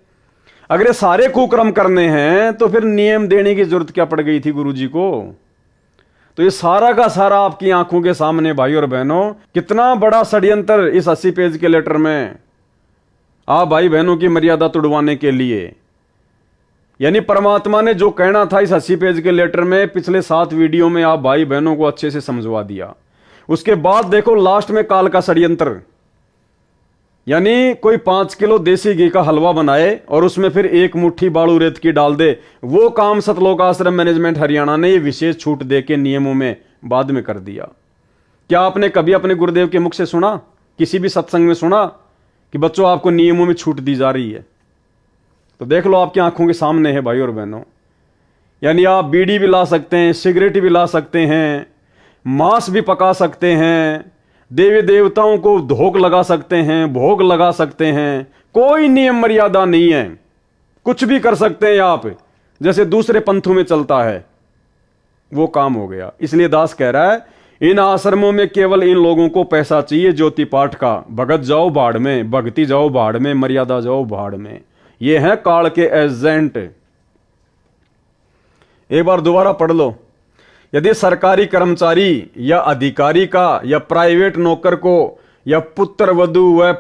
अगर ये सारे कुक्रम करने हैं तो फिर नियम देने की जरूरत क्या पड़ गई थी गुरु जी को? तो ये सारा का सारा आपकी आंखों के सामने भाई और बहनों, कितना बड़ा षड्यंत्र इस 80 पेज के लेटर में आप भाई बहनों की मर्यादा तुड़वाने के लिए। यानी परमात्मा ने जो कहना था इस 80 पेज के लेटर में पिछले 7 वीडियो में आप भाई बहनों को अच्छे से समझवा दिया। उसके बाद देखो लास्ट में काल का षड्यंत्र, यानी कोई 5 किलो देसी घी का हलवा बनाए और उसमें फिर 1 मुट्ठी बालू रेत की डाल दे। वो काम सतलोक आश्रम मैनेजमेंट हरियाणा ने विशेष छूट देके नियमों में बाद में कर दिया। क्या आपने कभी अपने गुरुदेव के मुख से सुना, किसी भी सत्संग में सुना कि बच्चों आपको नियमों में छूट दी जा रही है? तो देख लो, आपकी आंखों के सामने है भाई और बहनों। यानी आप बीड़ी भी ला सकते हैं, सिगरेट भी ला सकते हैं, मांस भी पका सकते हैं, देवी देवताओं को धोख लगा सकते हैं, भोग लगा सकते हैं, कोई नियम मर्यादा नहीं है, कुछ भी कर सकते हैं आप, जैसे दूसरे पंथों में चलता है वो काम हो गया। इसलिए दास कह रहा है इन आश्रमों में केवल इन लोगों को पैसा चाहिए ज्योति पाठ का। भगत जाओ भाड़ में, भक्ति जाओ भाड़ में, मर्यादा जाओ भाड़ में। ये हैं काल के एजेंट। एक बार दोबारा पढ़ लो। यदि सरकारी कर्मचारी या अधिकारी का या प्राइवेट नौकर को या पुत्र वधू व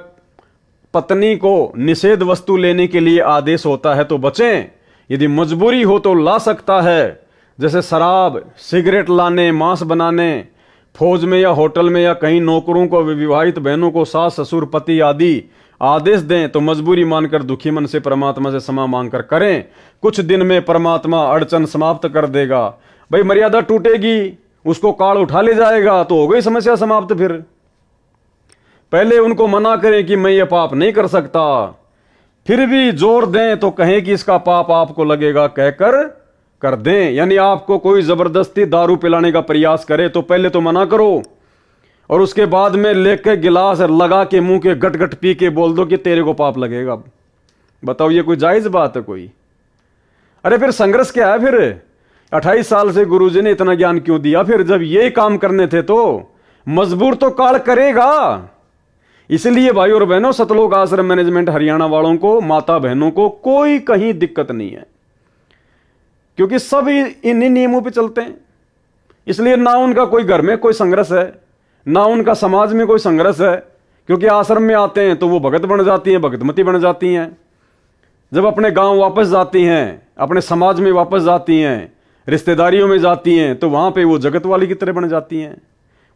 पत्नी को निषेध वस्तु लेने के लिए आदेश होता है तो बचें। यदि मजबूरी हो तो ला सकता है, जैसे शराब, सिगरेट लाने, मांस बनाने, फौज में या होटल में या कहीं नौकरों को, विवाहित बहनों को सास ससुर पति आदि आदेश दें तो मजबूरी मानकर दुखी मन से परमात्मा से क्षमा मांगकर करें। कुछ दिन में परमात्मा अड़चन समाप्त कर देगा। भाई मर्यादा टूटेगी, उसको काल उठा ले जाएगा तो हो गई समस्या समाप्त। फिर पहले उनको मना करें कि मैं ये पाप नहीं कर सकता, फिर भी जोर दें तो कहें कि इसका पाप आपको लगेगा, कहकर कर दें। यानी आपको कोई जबरदस्ती दारू पिलाने का प्रयास करे तो पहले तो मना करो और उसके बाद में लेके गिलास लगा के मुंह के गट गट पी के बोल दो कि तेरे को पाप लगेगा। बताओ ये कोई जायज बात है कोई? अरे फिर संघर्ष क्या है? फिर 28 साल से गुरुजी ने इतना ज्ञान क्यों दिया? फिर जब ये काम करने थे तो मजबूर तो काल करेगा। इसलिए भाई और बहनों, सतलोक आश्रम मैनेजमेंट हरियाणा वालों को, माता बहनों को कोई कहीं दिक्कत नहीं है, क्योंकि सब इन्हीं नियमों पे चलते हैं। इसलिए ना उनका कोई घर में कोई संघर्ष है, ना उनका समाज में कोई संघर्ष है, क्योंकि आश्रम में आते हैं तो वो भगत बन जाती हैं, भगतमती बन जाती हैं। जब अपने गांव वापस जाती हैं, अपने समाज में वापस जाती हैं, रिश्तेदारियों में जाती हैं, तो वहां पे वो जगत वाली की तरह बन जाती हैं।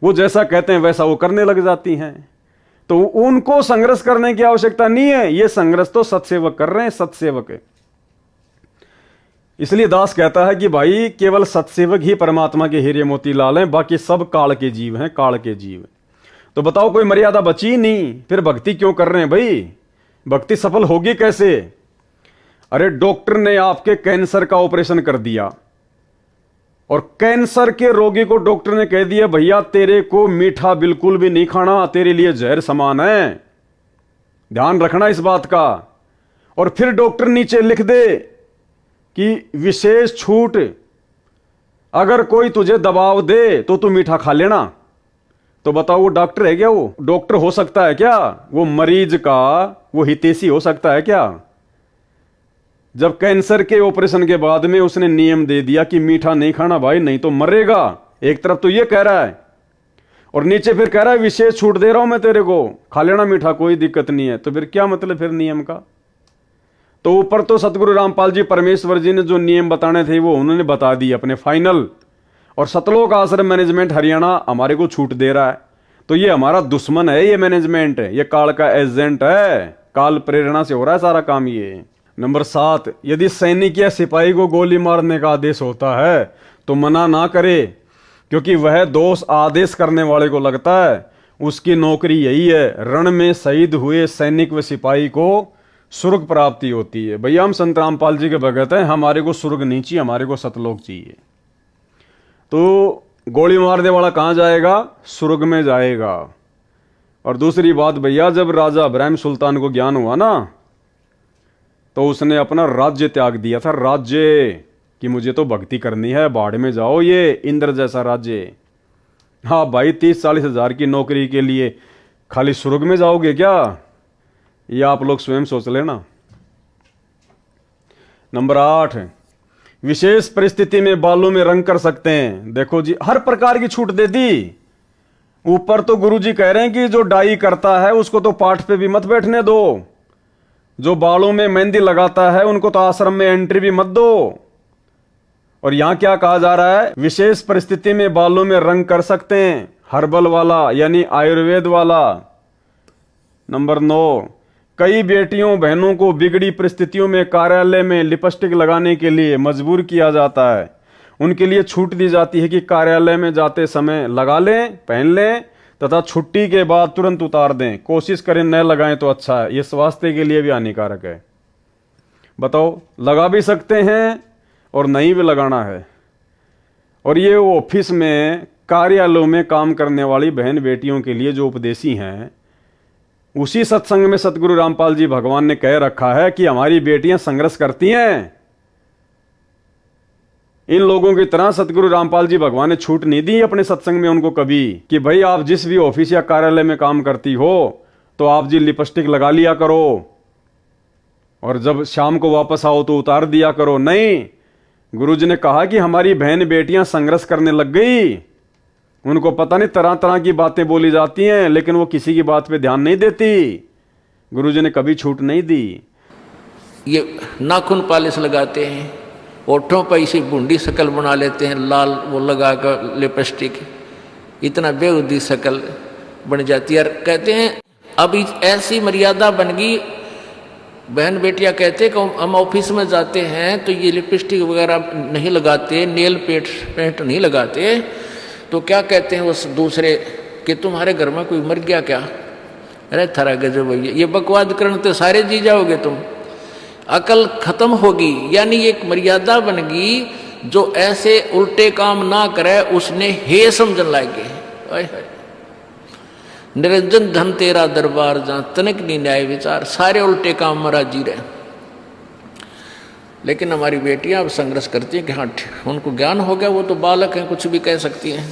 वो जैसा कहते हैं वैसा वो करने लग जाती हैं। तो उनको संघर्ष करने की आवश्यकता नहीं है। ये संघर्ष तो सत्सेवक कर रहे हैं, सत्सेवक। इसलिए दास कहता है कि भाई केवल सत्सेवक ही परमात्मा के हीरे मोती लाल हैं, बाकी सब काल के जीव हैं, काल के जीव। तो बताओ कोई मर्यादा बची नहीं, फिर भक्ति क्यों कर रहे हैं भाई? भक्ति सफल होगी कैसे? अरे डॉक्टर ने आपके कैंसर का ऑपरेशन कर दिया और कैंसर के रोगी को डॉक्टर ने कह दिया भैया तेरे को मीठा बिल्कुल भी नहीं खाना, तेरे लिए जहर समान है, ध्यान रखना इस बात का। और फिर डॉक्टर नीचे लिख दे कि विशेष छूट, अगर कोई तुझे दबाव दे तो तू मीठा खा लेना। तो बताओ वो डॉक्टर है क्या? वो डॉक्टर हो सकता है क्या? वो मरीज का वो हितैषी हो सकता है क्या? जब कैंसर के ऑपरेशन के बाद में उसने नियम दे दिया कि मीठा नहीं खाना भाई, नहीं तो मरेगा। एक तरफ तो ये कह रहा है और नीचे फिर कह रहा है विशेष छूट दे रहा हूं मैं तेरे को, खा लेना मीठा, कोई दिक्कत नहीं है। तो फिर क्या मतलब फिर नियम का? तो ऊपर तो सतगुरु रामपाल जी परमेश्वर जी ने जो नियम बताने थे वो उन्होंने बता दिए अपने फाइनल, और सतलोक आश्रम मैनेजमेंट हरियाणा हमारे को छूट दे रहा है। तो ये हमारा दुश्मन है, ये मैनेजमेंट है, ये काल का एजेंट है, काल प्रेरणा से हो रहा है सारा काम ये। नंबर 7, यदि सैनिक या सिपाही को गोली मारने का आदेश होता है तो मना ना करे, क्योंकि वह दोष आदेश करने वाले को लगता है। उसकी नौकरी यही है, रण में शहीद हुए सैनिक व सिपाही को स्वर्ग प्राप्ति होती है। भैया हम संत रामपाल जी के भगत हैं, हमारे को स्वर्ग नहीं चाहिए, हमारे को सतलोक चाहिए। तो गोली मारने वाला कहाँ जाएगा? स्वर्ग में जाएगा। और दूसरी बात भैया, जब राजा इब्राहिम सुल्तान को ज्ञान हुआ ना तो उसने अपना राज्य त्याग दिया था, राज्य कि मुझे तो भक्ति करनी है, बाढ़ में जाओ, ये इंद्र जैसा राज्य। हाँ भाई 30-40 हजार की नौकरी के लिए खाली स्वर्ग में जाओगे क्या? ये आप लोग स्वयं सोच लेना। नंबर 8, विशेष परिस्थिति में बालों में रंग कर सकते हैं। देखो जी, हर प्रकार की छूट दे दी। ऊपर तो गुरुजी कह रहे हैं कि जो डाई करता है उसको तो पाठ पे भी मत बैठने दो, जो बालों में मेहंदी लगाता है उनको तो आश्रम में एंट्री भी मत दो। और यहां क्या कहा जा रहा है, विशेष परिस्थिति में बालों में रंग कर सकते हैं, हर्बल वाला यानी आयुर्वेद वाला। नंबर 9, कई बेटियों बहनों को बिगड़ी परिस्थितियों में कार्यालय में लिपस्टिक लगाने के लिए मजबूर किया जाता है। उनके लिए छूट दी जाती है कि कार्यालय में जाते समय लगा लें, पहन लें तथा छुट्टी के बाद तुरंत उतार दें। कोशिश करें न लगाएं तो अच्छा है, यह स्वास्थ्य के लिए भी हानिकारक है। बताओ, लगा भी सकते हैं और नहीं भी लगाना है। और ये ऑफिस में, कार्यालयों में काम करने वाली बहन बेटियों के लिए जो उपदेशी हैं, उसी सत्संग में सतगुरु रामपाल जी भगवान ने कह रखा है कि हमारी बेटियां संघर्ष करती हैं। इन लोगों की तरह सतगुरु रामपाल जी भगवान ने छूट नहीं दी अपने सत्संग में उनको कभी कि भाई आप जिस भी ऑफिस या कार्यालय में काम करती हो तो आप जी लिपस्टिक लगा लिया करो और जब शाम को वापस आओ तो उतार दिया करो। नहीं, गुरुजी ने कहा कि हमारी बहन बेटियां संघर्ष करने लग गई। उनको पता नहीं तरह तरह की बातें बोली जाती हैं, लेकिन वो किसी की बात पे ध्यान नहीं देती। गुरुजी ने कभी छूट नहीं दी। ये नाखून पालिश लगाते हैं, ओठों पर इसी बूंदी शक्ल बना लेते हैं, लाल वो लगा कर लिपस्टिक, इतना बेहुदी शक्ल बन जाती है। कहते हैं अब ऐसी मर्यादा बन गई, बहन बेटियां कहते हैं कि हम ऑफिस में जाते हैं तो ये लिपस्टिक वगैरह नहीं लगाते, नेल पेंट नहीं लगाते, तो क्या कहते हैं उस दूसरे कि तुम्हारे घर में कोई मर गया क्या? अरे थारा गजब भैया, ये बकवाद करने तो सारे जी जाओगे तुम, अकल खत्म होगी। यानी एक मर्यादा बन गई, जो ऐसे उल्टे काम ना करे उसने हे समझन लागे। निरंजन धन तेरा दरबार जहां तनिक नहीं न्याय विचार, सारे उल्टे काम में राजी रहे। लेकिन हमारी बेटियां अब संघर्ष करती हैं कि हाँ उनको ज्ञान हो गया, वो तो बालक हैं, कुछ भी कह सकती हैं।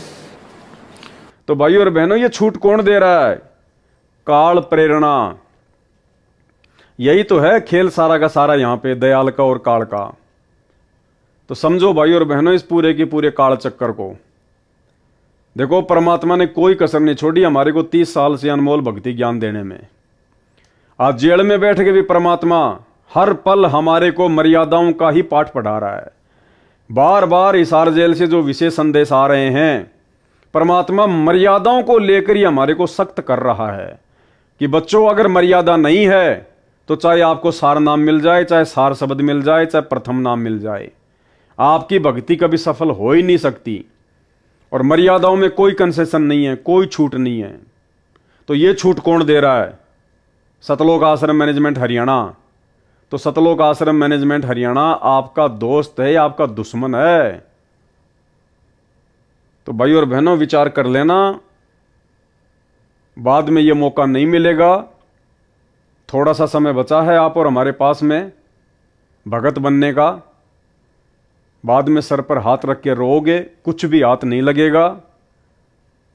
तो भाइयों और बहनों, ये छूट कौन दे रहा है? काल प्रेरणा। यही तो है खेल सारा का सारा यहां पे, दयाल का और काल का। तो समझो भाइयों और बहनों इस पूरे के पूरे काल चक्कर को। देखो, परमात्मा ने कोई कसर नहीं छोड़ी हमारे को 30 साल से अनमोल भक्ति ज्ञान देने में। आज जेल में बैठ के भी परमात्मा हर पल हमारे को मर्यादाओं का ही पाठ पढ़ा रहा है। बार बार हिसार जेल से जो विशेष संदेश आ रहे हैं, परमात्मा मर्यादाओं को लेकर ही हमारे को सख्त कर रहा है कि बच्चों, अगर मर्यादा नहीं है तो चाहे आपको सार नाम मिल जाए, चाहे सार शब्द मिल जाए, चाहे प्रथम नाम मिल जाए, आपकी भक्ति कभी सफल हो ही नहीं सकती। और मर्यादाओं में कोई कंसेशन नहीं है, कोई छूट नहीं है। तो ये छूट कौन दे रहा है? सतलोक आश्रम मैनेजमेंट हरियाणा। तो सतलोक आश्रम मैनेजमेंट हरियाणा आपका दोस्त है, आपका दुश्मन है? तो भाई और बहनों, विचार कर लेना, बाद में यह मौका नहीं मिलेगा। थोड़ा सा समय बचा है आप और हमारे पास में भगत बनने का। बाद में सर पर हाथ रख के रोओगे, कुछ भी हाथ नहीं लगेगा।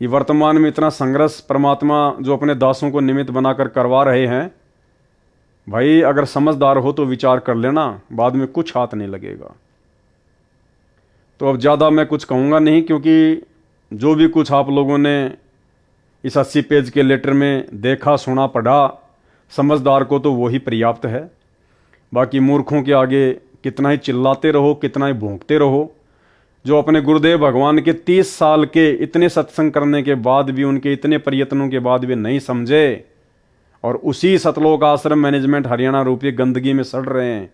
ये वर्तमान में इतना संघर्ष परमात्मा जो अपने दासों को निमित्त बनाकर करवा रहे हैं, भाई अगर समझदार हो तो विचार कर लेना, बाद में कुछ हाथ नहीं लगेगा। तो अब ज़्यादा मैं कुछ कहूँगा नहीं, क्योंकि जो भी कुछ आप लोगों ने इस 80 पेज के लेटर में देखा, सुना, पढ़ा, समझदार को तो वही पर्याप्त है। बाकी मूर्खों के आगे कितना ही चिल्लाते रहो, कितना ही भौंकते रहो। जो अपने गुरुदेव भगवान के 30 साल के इतने सत्संग करने के बाद भी, उनके इतने प्रयत्नों के बाद भी नहीं समझे और उसी सतलोक आश्रम मैनेजमेंट हरियाणा रूपी गंदगी में सड़ रहे हैं,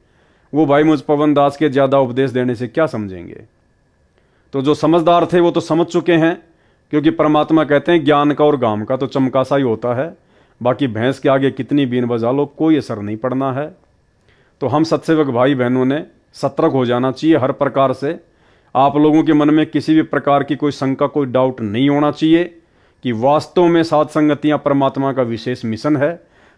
वो भाई मुझ पवन दास के ज़्यादा उपदेश देने से क्या समझेंगे? तो जो समझदार थे वो तो समझ चुके हैं, क्योंकि परमात्मा कहते हैं ज्ञान का और गाम का तो चमकासा ही होता है, बाकी भैंस के आगे कितनी बीन बजा लो कोई असर नहीं पड़ना है। तो हम सत्सेवक भाई बहनों ने सतर्क हो जाना चाहिए हर प्रकार से। आप लोगों के मन में किसी भी प्रकार की कोई शंका, कोई डाउट नहीं होना चाहिए कि वास्तव में साध संगतियां परमात्मा का विशेष मिशन है।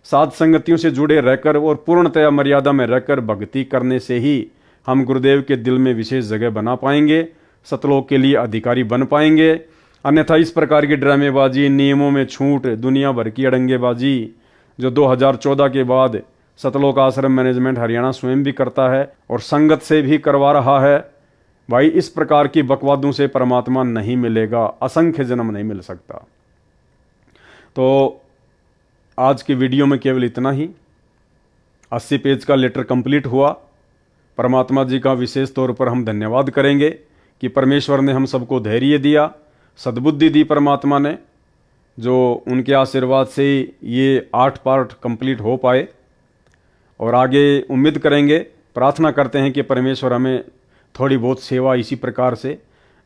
साध संगतियों से जुड़े रहकर और पूर्णतया मर्यादा में रहकर भक्ति करने से ही हम गुरुदेव के दिल में विशेष जगह बना पाएंगे, सतलोक के लिए अधिकारी बन पाएंगे। अन्यथा इस प्रकार की ड्रामेबाजी, नियमों में छूट, दुनिया भर की अड़ंगेबाजी जो 2014 के बाद सतलोक आश्रम मैनेजमेंट हरियाणा स्वयं भी करता है और संगत से भी करवा रहा है, भाई इस प्रकार की बकवादों से परमात्मा नहीं मिलेगा, असंख्य जन्म नहीं मिल सकता। तो आज की वीडियो में केवल इतना ही। 80 पेज का लेटर कंप्लीट हुआ। परमात्मा जी का विशेष तौर पर हम धन्यवाद करेंगे कि परमेश्वर ने हम सबको धैर्य दिया, सद्बुद्धि दी परमात्मा ने, जो उनके आशीर्वाद से ये 8 पार्ट कंप्लीट हो पाए। और आगे उम्मीद करेंगे, प्रार्थना करते हैं कि परमेश्वर हमें थोड़ी बहुत सेवा इसी प्रकार से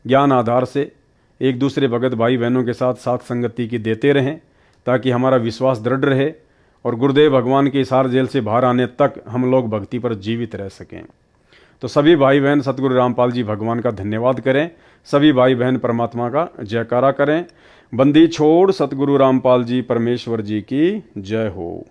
ज्ञान आधार से एक दूसरे भगत भाई बहनों के साथ साथ संगति की देते रहें, ताकि हमारा विश्वास दृढ़ रहे और गुरुदेव भगवान के हिसार जेल से बाहर आने तक हम लोग भक्ति पर जीवित रह सकें। तो सभी भाई बहन सतगुरु रामपाल जी भगवान का धन्यवाद करें, सभी भाई बहन परमात्मा का जयकारा करें। बंदी छोड़ सतगुरु रामपाल जी परमेश्वर जी की जय हो।